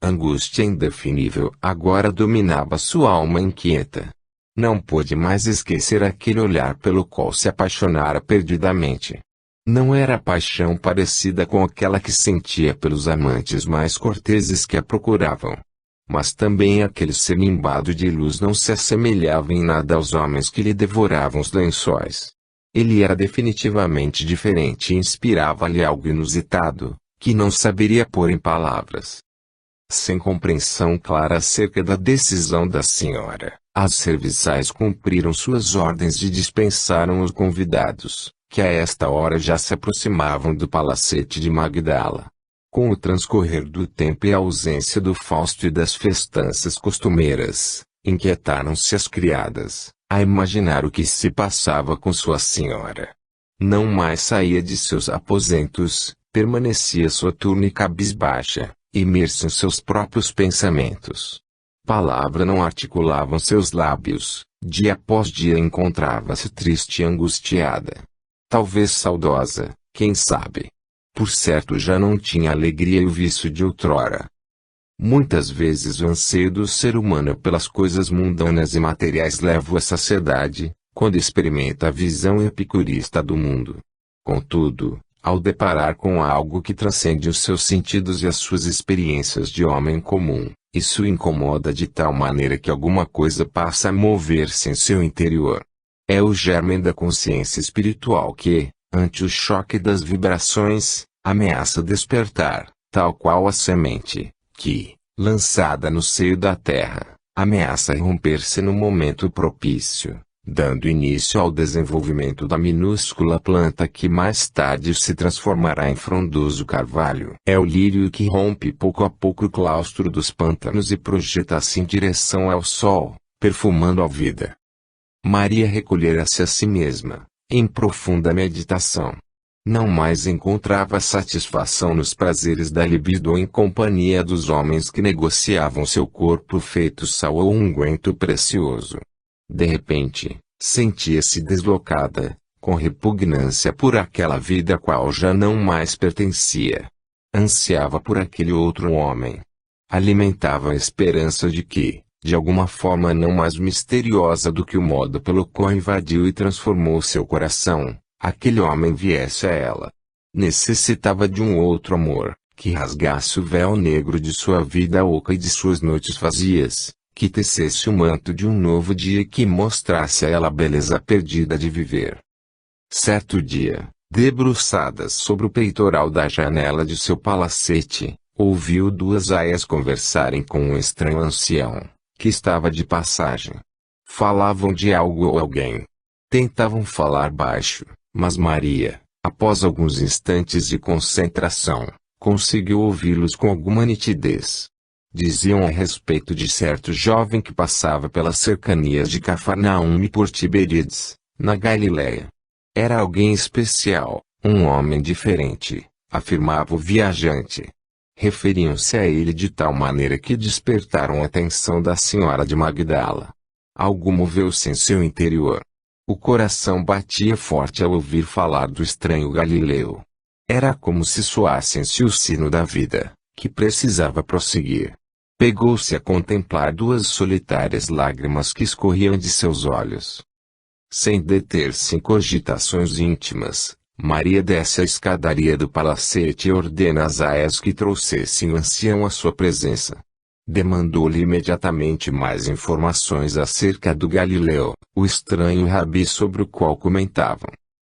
Angústia indefinível agora dominava sua alma inquieta. Não pôde mais esquecer aquele olhar pelo qual se apaixonara perdidamente. Não era paixão parecida com aquela que sentia pelos amantes mais corteses que a procuravam. Mas também aquele ser nimbado de luz não se assemelhava em nada aos homens que lhe devoravam os lençóis. Ele era definitivamente diferente e inspirava-lhe algo inusitado, que não saberia pôr em palavras. Sem compreensão clara acerca da decisão da senhora, as serviçais cumpriram suas ordens e dispensaram os convidados, que a esta hora já se aproximavam do palacete de Magdala. Com o transcorrer do tempo e a ausência do Fausto e das festanças costumeiras, inquietaram-se as criadas, a imaginar o que se passava com sua senhora. Não mais saía de seus aposentos, permanecia soturna e cabisbaixa, imersa em seus próprios pensamentos. Palavra não articulavam seus lábios, dia após dia encontrava-se triste e angustiada. Talvez saudosa, quem sabe. Por certo já não tinha alegria e o vício de outrora. Muitas vezes o anseio do ser humano pelas coisas mundanas e materiais leva-o à saciedade, quando experimenta a visão epicurista do mundo. Contudo, ao deparar com algo que transcende os seus sentidos e as suas experiências de homem comum, isso o incomoda de tal maneira que alguma coisa passa a mover-se em seu interior. É o germe da consciência espiritual que, ante o choque das vibrações, ameaça despertar, tal qual a semente, que, lançada no seio da terra, ameaça romper-se no momento propício, dando início ao desenvolvimento da minúscula planta que mais tarde se transformará em frondoso carvalho. É o lírio que rompe pouco a pouco o claustro dos pântanos e projeta-se em direção ao sol, perfumando a vida. Maria recolhera-se a si mesma, em profunda meditação. Não mais encontrava satisfação nos prazeres da libido ou em companhia dos homens que negociavam seu corpo feito sal ou unguento precioso. De repente, sentia-se deslocada, com repugnância por aquela vida a qual já não mais pertencia. Ansiava por aquele outro homem. Alimentava a esperança de que, de alguma forma não mais misteriosa do que o modo pelo qual invadiu e transformou seu coração, aquele homem viesse a ela. Necessitava de um outro amor, que rasgasse o véu negro de sua vida oca e de suas noites vazias, que tecesse o manto de um novo dia e que mostrasse a ela a beleza perdida de viver. Certo dia, debruçadas sobre o peitoral da janela de seu palacete, ouviu duas aias conversarem com um estranho ancião, que estava de passagem. Falavam de algo ou alguém. Tentavam falar baixo, mas Maria, após alguns instantes de concentração, conseguiu ouvi-los com alguma nitidez. Diziam a respeito de certo jovem que passava pelas cercanias de Cafarnaum e por Tiberíades, na Galiléia. Era alguém especial, um homem diferente, afirmava o viajante. Referiam-se a ele de tal maneira que despertaram a atenção da senhora de Magdala. Algo moveu-se em seu interior. O coração batia forte ao ouvir falar do estranho Galileu. Era como se soasse em si o sino da vida, que precisava prosseguir. Pegou-se a contemplar duas solitárias lágrimas que escorriam de seus olhos. Sem deter-se em cogitações íntimas, Maria desce a escadaria do palacete e ordena às aias que trouxessem o ancião à sua presença. Demandou-lhe imediatamente mais informações acerca do Galileu, o estranho rabi sobre o qual comentavam.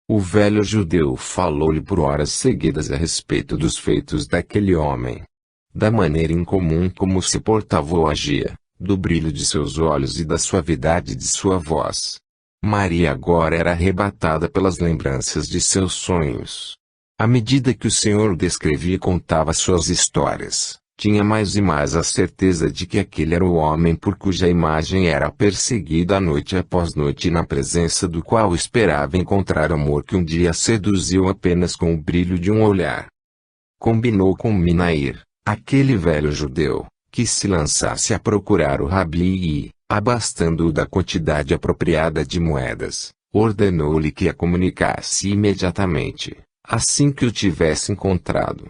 O velho judeu falou-lhe por horas seguidas a respeito dos feitos daquele homem. Da maneira incomum como se portava ou agia, do brilho de seus olhos e da suavidade de sua voz. Maria agora era arrebatada pelas lembranças de seus sonhos. À medida que o Senhor descrevia e contava suas histórias, tinha mais e mais a certeza de que aquele era o homem por cuja imagem era perseguida noite após noite e na presença do qual esperava encontrar amor que um dia seduziu apenas com o brilho de um olhar. Combinou com Minair, aquele velho judeu, que se lançasse a procurar o rabi e, abastando-o da quantidade apropriada de moedas, ordenou-lhe que a comunicasse imediatamente, assim que o tivesse encontrado.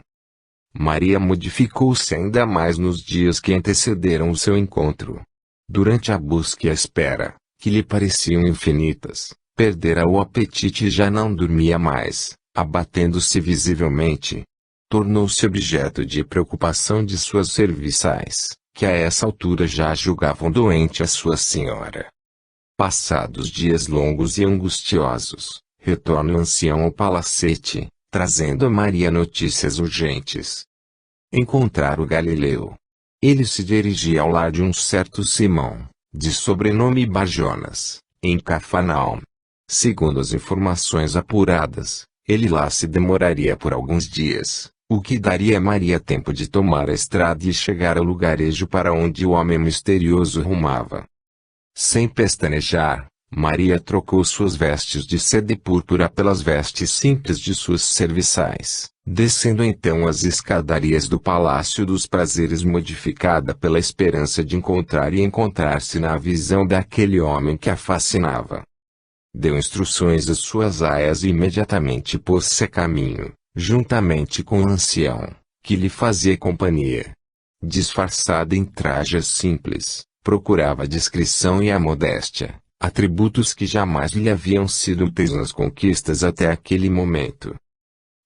Maria modificou-se ainda mais nos dias que antecederam o seu encontro. Durante a busca e a espera, que lhe pareciam infinitas, perdera o apetite e já não dormia mais, abatendo-se visivelmente. Tornou-se objeto de preocupação de suas serviçais, que a essa altura já julgavam doente a sua senhora. Passados dias longos e angustiosos, retorna o ancião ao palacete, trazendo a Maria notícias urgentes. Encontrar o Galileu. Ele se dirigia ao lar de um certo Simão, de sobrenome Barjonas, em Cafarnaum. Segundo as informações apuradas, ele lá se demoraria por alguns dias, o que daria a Maria tempo de tomar a estrada e chegar ao lugarejo para onde o homem misterioso rumava. Sem pestanejar, Maria trocou suas vestes de seda e púrpura pelas vestes simples de suas serviçais, descendo então as escadarias do Palácio dos Prazeres modificada pela esperança de encontrar e encontrar-se na visão daquele homem que a fascinava. Deu instruções às suas aias e imediatamente pôs-se a caminho, juntamente com o ancião, que lhe fazia companhia. Disfarçada em trajes simples, procurava a discrição e a modéstia, atributos que jamais lhe haviam sido úteis nas conquistas até aquele momento.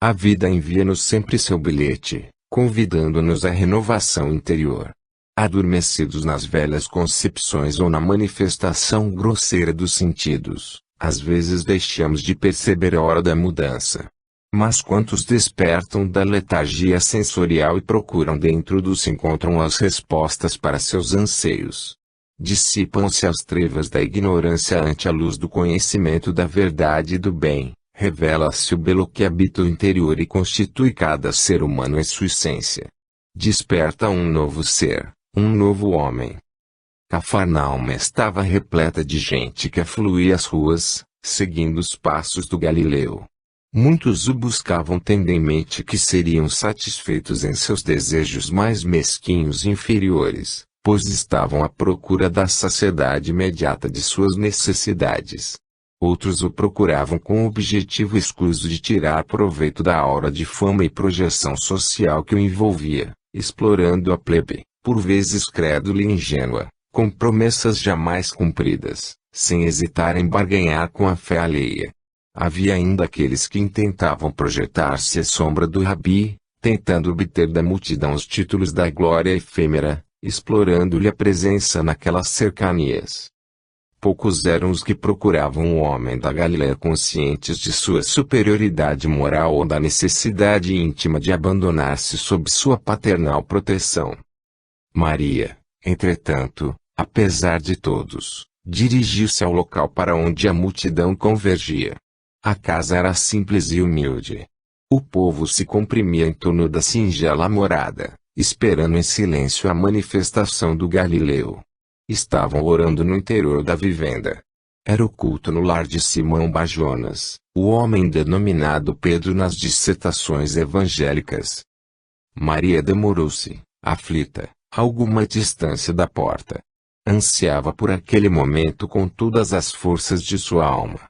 A vida envia-nos sempre seu bilhete, convidando-nos à renovação interior. Adormecidos nas velhas concepções ou na manifestação grosseira dos sentidos, às vezes deixamos de perceber a hora da mudança. Mas quantos despertam da letargia sensorial e procuram dentro dos encontram as respostas para seus anseios? Dissipam-se as trevas da ignorância ante a luz do conhecimento da verdade e do bem, revela-se o belo que habita o interior e constitui cada ser humano em sua essência. Desperta um novo ser, um novo homem. Cafarnaum estava repleta de gente que afluía as ruas, seguindo os passos do Galileu. Muitos o buscavam tendemente que seriam satisfeitos em seus desejos mais mesquinhos e inferiores, pois estavam à procura da saciedade imediata de suas necessidades. Outros o procuravam com o objetivo escuso de tirar proveito da aura de fama e projeção social que o envolvia, explorando a plebe, por vezes crédula e ingênua, com promessas jamais cumpridas, sem hesitar em barganhar com a fé alheia. Havia ainda aqueles que intentavam projetar-se à sombra do rabi, tentando obter da multidão os títulos da glória efêmera, explorando-lhe a presença naquelas cercanias. Poucos eram os que procuravam o homem da Galileia conscientes de sua superioridade moral ou da necessidade íntima de abandonar-se sob sua paternal proteção. Maria, entretanto, apesar de todos, dirigiu-se ao local para onde a multidão convergia. A casa era simples e humilde. O povo se comprimia em torno da singela morada, esperando em silêncio a manifestação do Galileu. Estavam orando no interior da vivenda. Era o culto no lar de Simão Barjonas, o homem denominado Pedro nas dissertações evangélicas. Maria demorou-se, aflita, a alguma distância da porta. Ansiava por aquele momento com todas as forças de sua alma.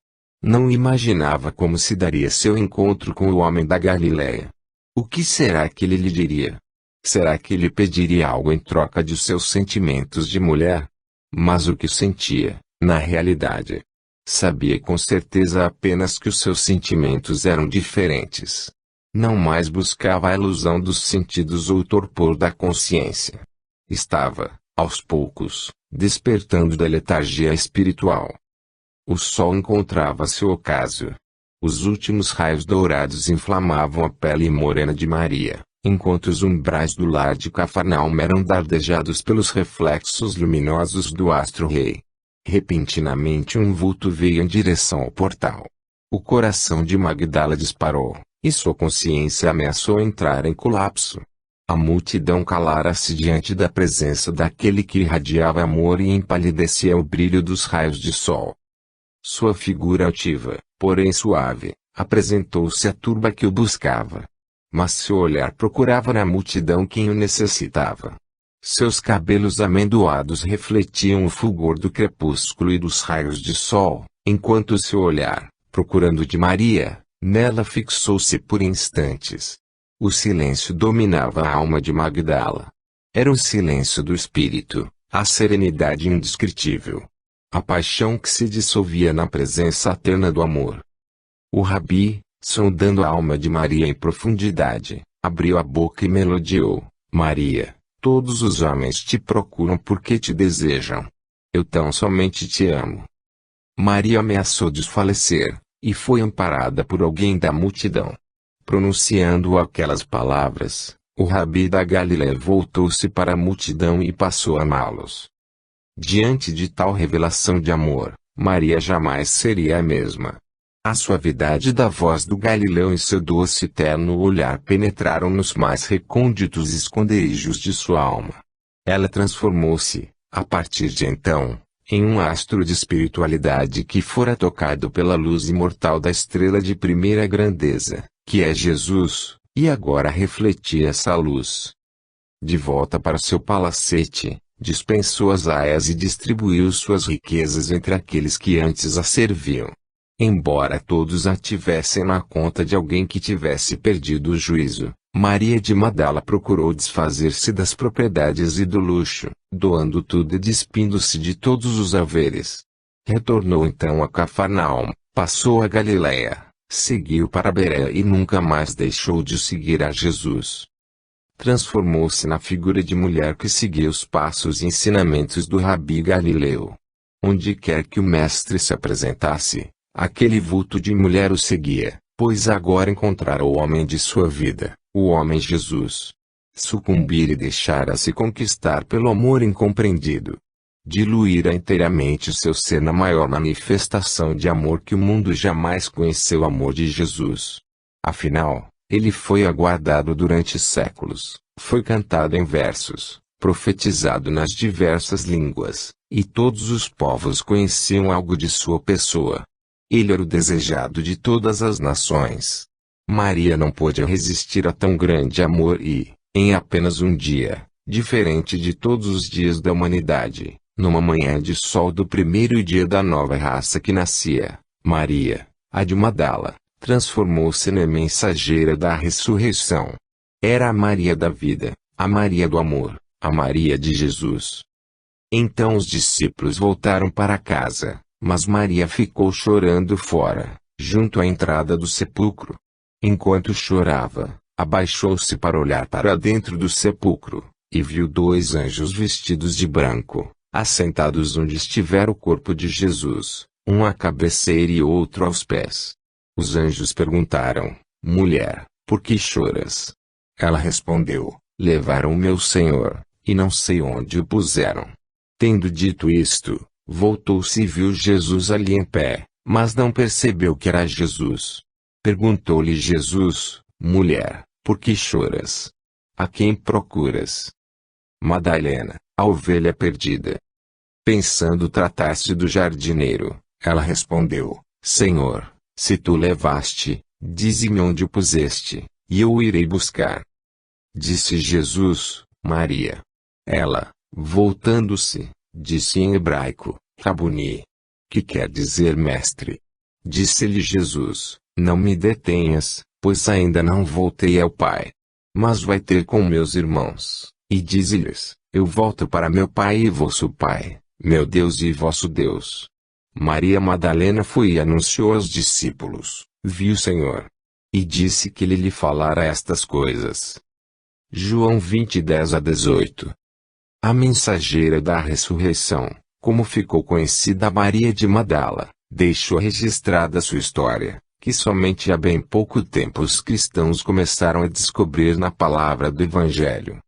Não imaginava como se daria seu encontro com o homem da Galileia. O que será que ele lhe diria? Será que ele pediria algo em troca de seus sentimentos de mulher? Mas o que sentia, na realidade? Sabia com certeza apenas que os seus sentimentos eram diferentes. Não mais buscava a ilusão dos sentidos ou o torpor da consciência. Estava, aos poucos, despertando da letargia espiritual. O sol encontrava-se ocaso. Os últimos raios dourados inflamavam a pele morena de Maria, enquanto os umbrais do lar de Cafarnaum eram dardejados pelos reflexos luminosos do astro-rei. Repentinamente um vulto veio em direção ao portal. O coração de Magdala disparou, e sua consciência ameaçou entrar em colapso. A multidão calara-se diante da presença daquele que irradiava amor e empalidecia o brilho dos raios de sol. Sua figura altiva, porém suave, apresentou-se à turba que o buscava. Mas seu olhar procurava na multidão quem o necessitava. Seus cabelos amendoados refletiam o fulgor do crepúsculo e dos raios de sol, enquanto seu olhar, procurando de Maria, nela fixou-se por instantes. O silêncio dominava a alma de Magdala. Era o silêncio do espírito, a serenidade indescritível. A paixão que se dissolvia na presença eterna do amor. O Rabi, sondando a alma de Maria em profundidade, abriu a boca e melodiou: Maria, todos os homens te procuram porque te desejam. Eu tão somente te amo. Maria ameaçou desfalecer, e foi amparada por alguém da multidão. Pronunciando aquelas palavras, o Rabi da Galileia voltou-se para a multidão e passou a amá-los. Diante de tal revelação de amor, Maria jamais seria a mesma. A suavidade da voz do Galileu e seu doce e terno olhar penetraram nos mais recônditos esconderijos de sua alma. Ela transformou-se, a partir de então, em um astro de espiritualidade que fora tocado pela luz imortal da estrela de primeira grandeza, que é Jesus, e agora refletia essa luz. De volta para seu palacete, dispensou as aias e distribuiu suas riquezas entre aqueles que antes a serviam. Embora todos a tivessem na conta de alguém que tivesse perdido o juízo, Maria de Magdala procurou desfazer-se das propriedades e do luxo, doando tudo e despindo-se de todos os haveres. Retornou então a Cafarnaum, passou a Galileia, seguiu para Berea e nunca mais deixou de seguir a Jesus. Transformou-se na figura de mulher que seguia os passos e ensinamentos do Rabi Galileu. Onde quer que o mestre se apresentasse, aquele vulto de mulher o seguia, pois agora encontrara o homem de sua vida, o homem Jesus. Sucumbir e deixara-se conquistar pelo amor incompreendido. Diluíra inteiramente seu ser na maior manifestação de amor que o mundo jamais conheceu, o amor de Jesus. Afinal, ele foi aguardado durante séculos, foi cantado em versos, profetizado nas diversas línguas, e todos os povos conheciam algo de sua pessoa. Ele era o desejado de todas as nações. Maria não pôde resistir a tão grande amor e, em apenas um dia, diferente de todos os dias da humanidade, numa manhã de sol do primeiro dia da nova raça que nascia, Maria, a de Magdala, transformou-se na mensageira da ressurreição. Era a Maria da vida, a Maria do amor, a Maria de Jesus. Então os discípulos voltaram para casa, mas Maria ficou chorando fora, junto à entrada do sepulcro. Enquanto chorava, abaixou-se para olhar para dentro do sepulcro, e viu dois anjos vestidos de branco, assentados onde estivera o corpo de Jesus, um à cabeceira e outro aos pés. Os anjos perguntaram: Mulher, por que choras? Ela respondeu: Levaram o meu Senhor, e não sei onde o puseram. Tendo dito isto, voltou-se e viu Jesus ali em pé, mas não percebeu que era Jesus. Perguntou-lhe Jesus: Mulher, por que choras? A quem procuras? Madalena, a ovelha perdida. Pensando tratar-se do jardineiro, ela respondeu: Senhor, se tu levaste, dize-me onde o puseste, e eu o irei buscar. Disse Jesus: Maria. Ela, voltando-se, disse em hebraico: Rabuni. Que quer dizer mestre? Disse-lhe Jesus: Não me detenhas, pois ainda não voltei ao Pai. mas vai ter com meus irmãos, e dize-lhes, eu volto para meu Pai e vosso Pai, meu Deus e vosso Deus. Maria Madalena foi e anunciou aos discípulos, vi o Senhor. E disse que ele lhe falara estas coisas. João 20, 10-18. A mensageira da ressurreição, como ficou conhecida Maria de Magdala, deixou registrada sua história, que somente há bem pouco tempo os cristãos começaram a descobrir na palavra do Evangelho.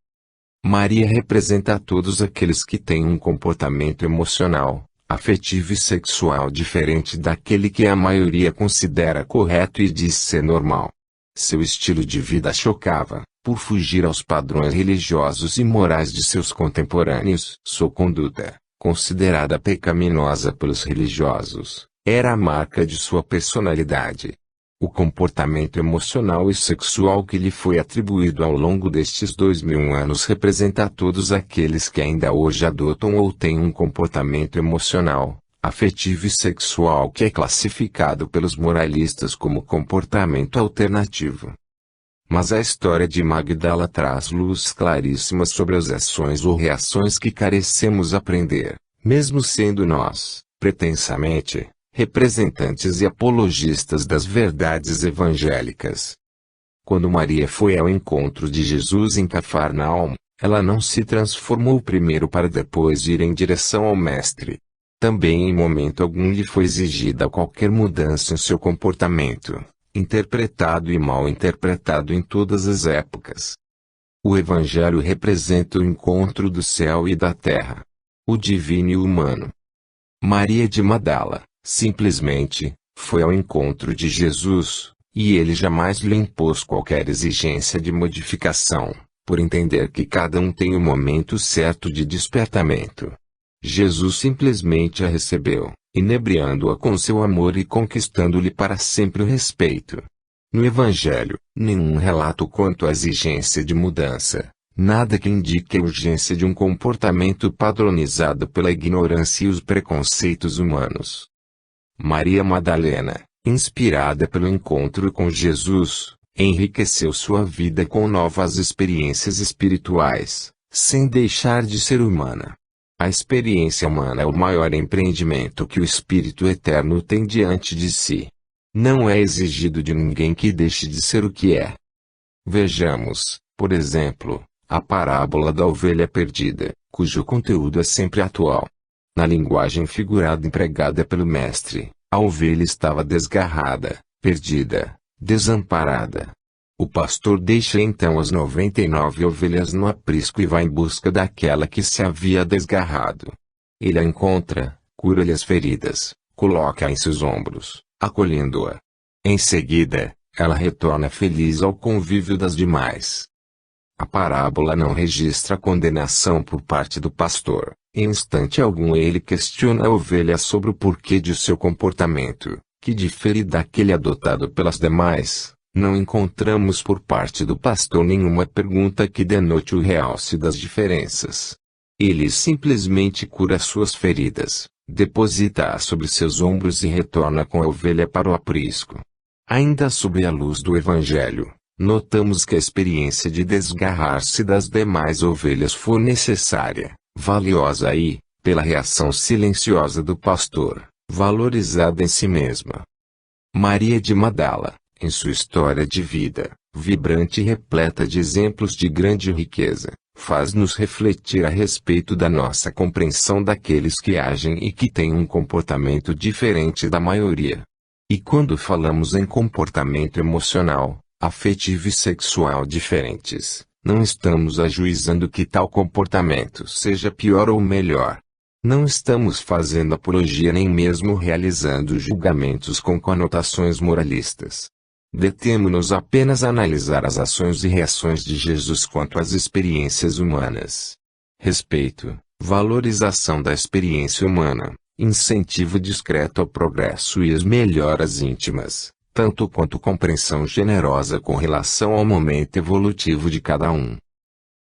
Maria representa a todos aqueles que têm um comportamento emocional, afetivo e sexual diferente daquele que a maioria considera correto e diz ser normal. Seu estilo de vida chocava, por fugir aos padrões religiosos e morais de seus contemporâneos. Sua conduta, considerada pecaminosa pelos religiosos, era a marca de sua personalidade. O comportamento emocional e sexual que lhe foi atribuído ao longo destes 2000 anos representa a todos aqueles que ainda hoje adotam ou têm um comportamento emocional, afetivo e sexual que é classificado pelos moralistas como comportamento alternativo. Mas a história de Magdala traz luz claríssima sobre as ações ou reações que carecemos aprender, mesmo sendo nós, pretensamente, representantes e apologistas das verdades evangélicas. Quando Maria foi ao encontro de Jesus em Cafarnaum, ela não se transformou primeiro para depois ir em direção ao Mestre. Também em momento algum lhe foi exigida qualquer mudança em seu comportamento, interpretado e mal interpretado em todas as épocas. O Evangelho representa o encontro do céu e da terra, o divino e o humano. Maria de Magdala, simplesmente, foi ao encontro de Jesus, e ele jamais lhe impôs qualquer exigência de modificação, por entender que cada um tem o momento certo de despertamento. Jesus simplesmente a recebeu, inebriando-a com seu amor e conquistando-lhe para sempre o respeito. No Evangelho, nenhum relato quanto à exigência de mudança, nada que indique a urgência de um comportamento padronizado pela ignorância e os preconceitos humanos. Maria Madalena, inspirada pelo encontro com Jesus, enriqueceu sua vida com novas experiências espirituais, sem deixar de ser humana. A experiência humana é o maior empreendimento que o Espírito Eterno tem diante de si. Não é exigido de ninguém que deixe de ser o que é. Vejamos, por exemplo, a parábola da ovelha perdida, cujo conteúdo é sempre atual. Na linguagem figurada empregada pelo Mestre, a ovelha estava desgarrada, perdida, desamparada. O pastor deixa então as 99 ovelhas no aprisco e vai em busca daquela que se havia desgarrado. Ele a encontra, cura-lhe as feridas, coloca-a em seus ombros, acolhendo-a. Em seguida, ela retorna feliz ao convívio das demais. A parábola não registra condenação por parte do pastor. Em instante algum ele questiona a ovelha sobre o porquê de seu comportamento, que difere daquele adotado pelas demais. Não encontramos por parte do pastor nenhuma pergunta que denote o realce das diferenças. Ele simplesmente cura suas feridas, deposita-as sobre seus ombros e retorna com a ovelha para o aprisco. Ainda sob a luz do Evangelho, notamos que a experiência de desgarrar-se das demais ovelhas foi necessária, valiosa e, pela reação silenciosa do pastor, valorizada em si mesma. Maria de Magdala, em sua história de vida, vibrante e repleta de exemplos de grande riqueza, faz-nos refletir a respeito da nossa compreensão daqueles que agem e que têm um comportamento diferente da maioria. E quando falamos em comportamento emocional, afetivo e sexual diferentes, não estamos ajuizando que tal comportamento seja pior ou melhor. Não estamos fazendo apologia nem mesmo realizando julgamentos com conotações moralistas. Detemo-nos apenas a analisar as ações e reações de Jesus quanto às experiências humanas. Respeito, valorização da experiência humana, incentivo discreto ao progresso e às melhoras íntimas, tanto quanto compreensão generosa com relação ao momento evolutivo de cada um.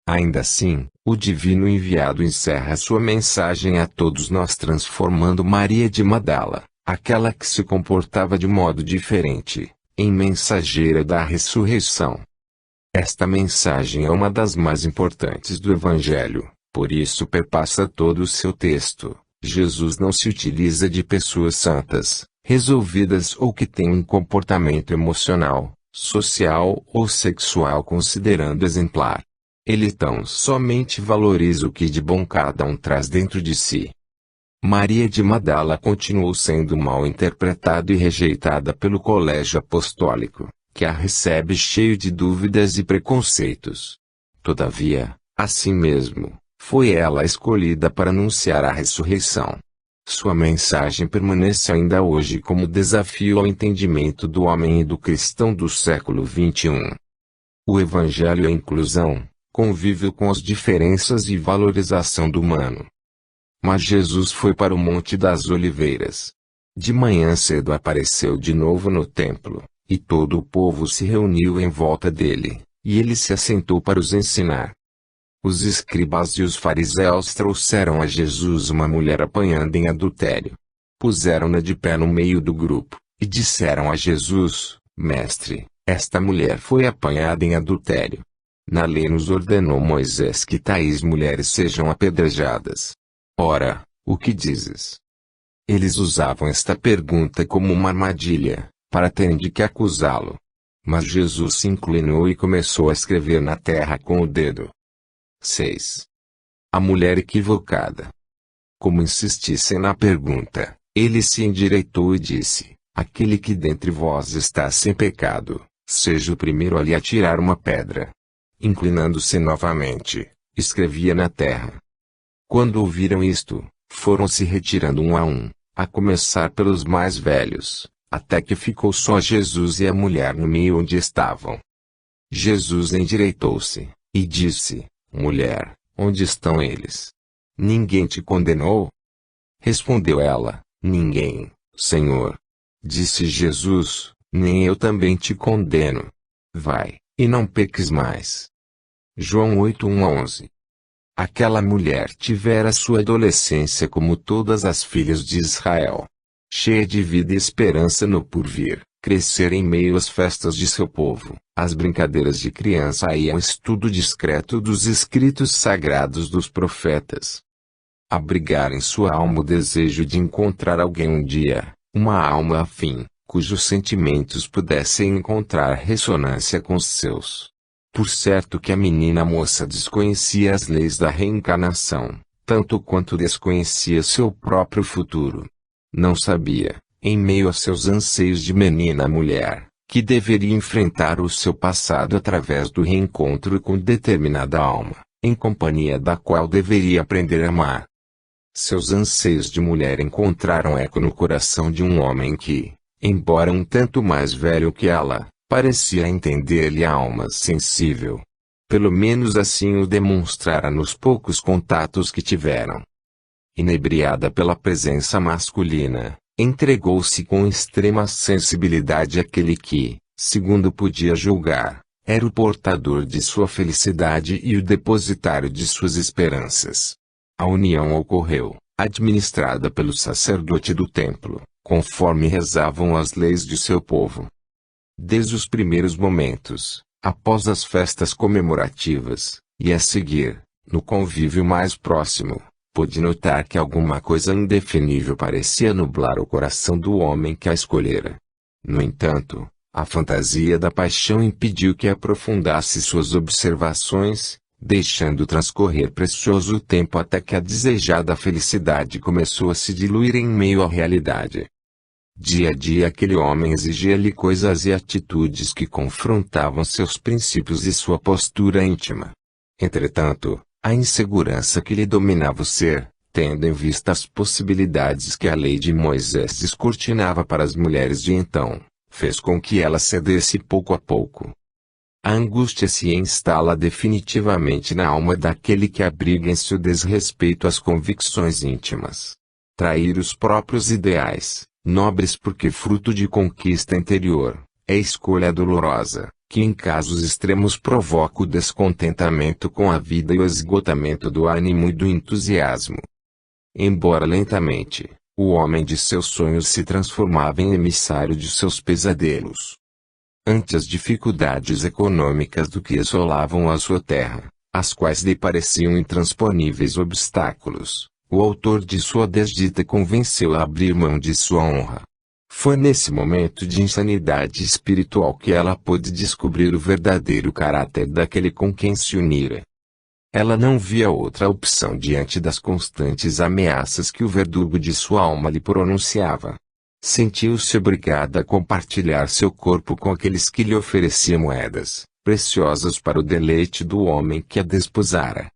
Ainda assim, o divino enviado encerra sua mensagem a todos nós transformando Maria de Magdala, aquela que se comportava de modo diferente, em mensageira da ressurreição. Esta mensagem é uma das mais importantes do Evangelho, por isso perpassa todo o seu texto. Jesus não se utiliza de pessoas santas, resolvidas ou que têm um comportamento emocional, social ou sexual considerando exemplar. Ele tão somente valoriza o que de bom cada um traz dentro de si. Maria de Magdala continuou sendo mal interpretada e rejeitada pelo colégio apostólico, que a recebe cheio de dúvidas e preconceitos. Todavia, assim mesmo, foi ela escolhida para anunciar a ressurreição. Sua mensagem permanece ainda hoje como desafio ao entendimento do homem e do cristão do século XXI. O Evangelho é inclusão, convívio com as diferenças e valorização do humano. Mas Jesus foi para o Monte das Oliveiras. De manhã cedo apareceu de novo no templo, e todo o povo se reuniu em volta dele, e ele se assentou para os ensinar. Os escribas e os fariseus trouxeram a Jesus uma mulher apanhada em adultério. Puseram-na de pé no meio do grupo, e disseram a Jesus: Mestre, esta mulher foi apanhada em adultério. Na lei nos ordenou Moisés que tais mulheres sejam apedrejadas. Ora, o que dizes? Eles usavam esta pergunta como uma armadilha, para terem de que acusá-lo. Mas Jesus se inclinou e começou a escrever na terra com o dedo. 6. A mulher equivocada. Como insistissem na pergunta, ele se endireitou e disse: Aquele que dentre vós está sem pecado, seja o primeiro a lhe atirar uma pedra. Inclinando-se novamente, escrevia na terra. Quando ouviram isto, foram se retirando um, a começar pelos mais velhos, até que ficou só Jesus e a mulher no meio onde estavam. Jesus endireitou-se, e disse: Mulher, onde estão eles? Ninguém te condenou? Respondeu ela: Ninguém, Senhor. Disse Jesus: Nem eu também te condeno. Vai, e não peques mais. João 8, 1-11. Aquela mulher tivera sua adolescência como todas as filhas de Israel. Cheia de vida e esperança no porvir, crescer em meio às festas de seu povo, às brincadeiras de criança e ao estudo discreto dos escritos sagrados dos profetas. Abrigar em sua alma o desejo de encontrar alguém um dia, uma alma afim, cujos sentimentos pudessem encontrar ressonância com os seus. Por certo que a menina moça desconhecia as leis da reencarnação, tanto quanto desconhecia seu próprio futuro. Não sabia, em meio a seus anseios de menina mulher, que deveria enfrentar o seu passado através do reencontro com determinada alma, em companhia da qual deveria aprender a amar. Seus anseios de mulher encontraram eco no coração de um homem que, embora um tanto mais velho que ela, parecia entender-lhe a alma sensível. Pelo menos assim o demonstrara nos poucos contatos que tiveram. Inebriada pela presença masculina, entregou-se com extrema sensibilidade àquele que, segundo podia julgar, era o portador de sua felicidade e o depositário de suas esperanças. A união ocorreu, administrada pelo sacerdote do templo, conforme rezavam as leis de seu povo. Desde os primeiros momentos, após as festas comemorativas, e a seguir, no convívio mais próximo, pôde notar que alguma coisa indefinível parecia nublar o coração do homem que a escolhera. No entanto, a fantasia da paixão impediu que aprofundasse suas observações, deixando transcorrer precioso tempo até que a desejada felicidade começou a se diluir em meio à realidade. Dia a dia aquele homem exigia-lhe coisas e atitudes que confrontavam seus princípios e sua postura íntima. Entretanto, a insegurança que lhe dominava o ser, tendo em vista as possibilidades que a lei de Moisés descortinava para as mulheres de então, fez com que ela cedesse pouco a pouco. A angústia se instala definitivamente na alma daquele que abriga em si o desrespeito às convicções íntimas. Trair os próprios ideais, nobres porque fruto de conquista interior, é escolha dolorosa, que em casos extremos provoca o descontentamento com a vida e o esgotamento do ânimo e do entusiasmo. Embora lentamente, o homem de seus sonhos se transformava em emissário de seus pesadelos. ante as dificuldades econômicas do que assolavam a sua terra, as quais lhe pareciam intransponíveis obstáculos, o autor de sua desdita convenceu-a a abrir mão de sua honra. Foi nesse momento de insanidade espiritual que ela pôde descobrir o verdadeiro caráter daquele com quem se unira. Ela não via outra opção diante das constantes ameaças que o verdugo de sua alma lhe pronunciava. Sentiu-se obrigada a compartilhar seu corpo com aqueles que lhe ofereciam moedas, preciosas para o deleite do homem que a desposara.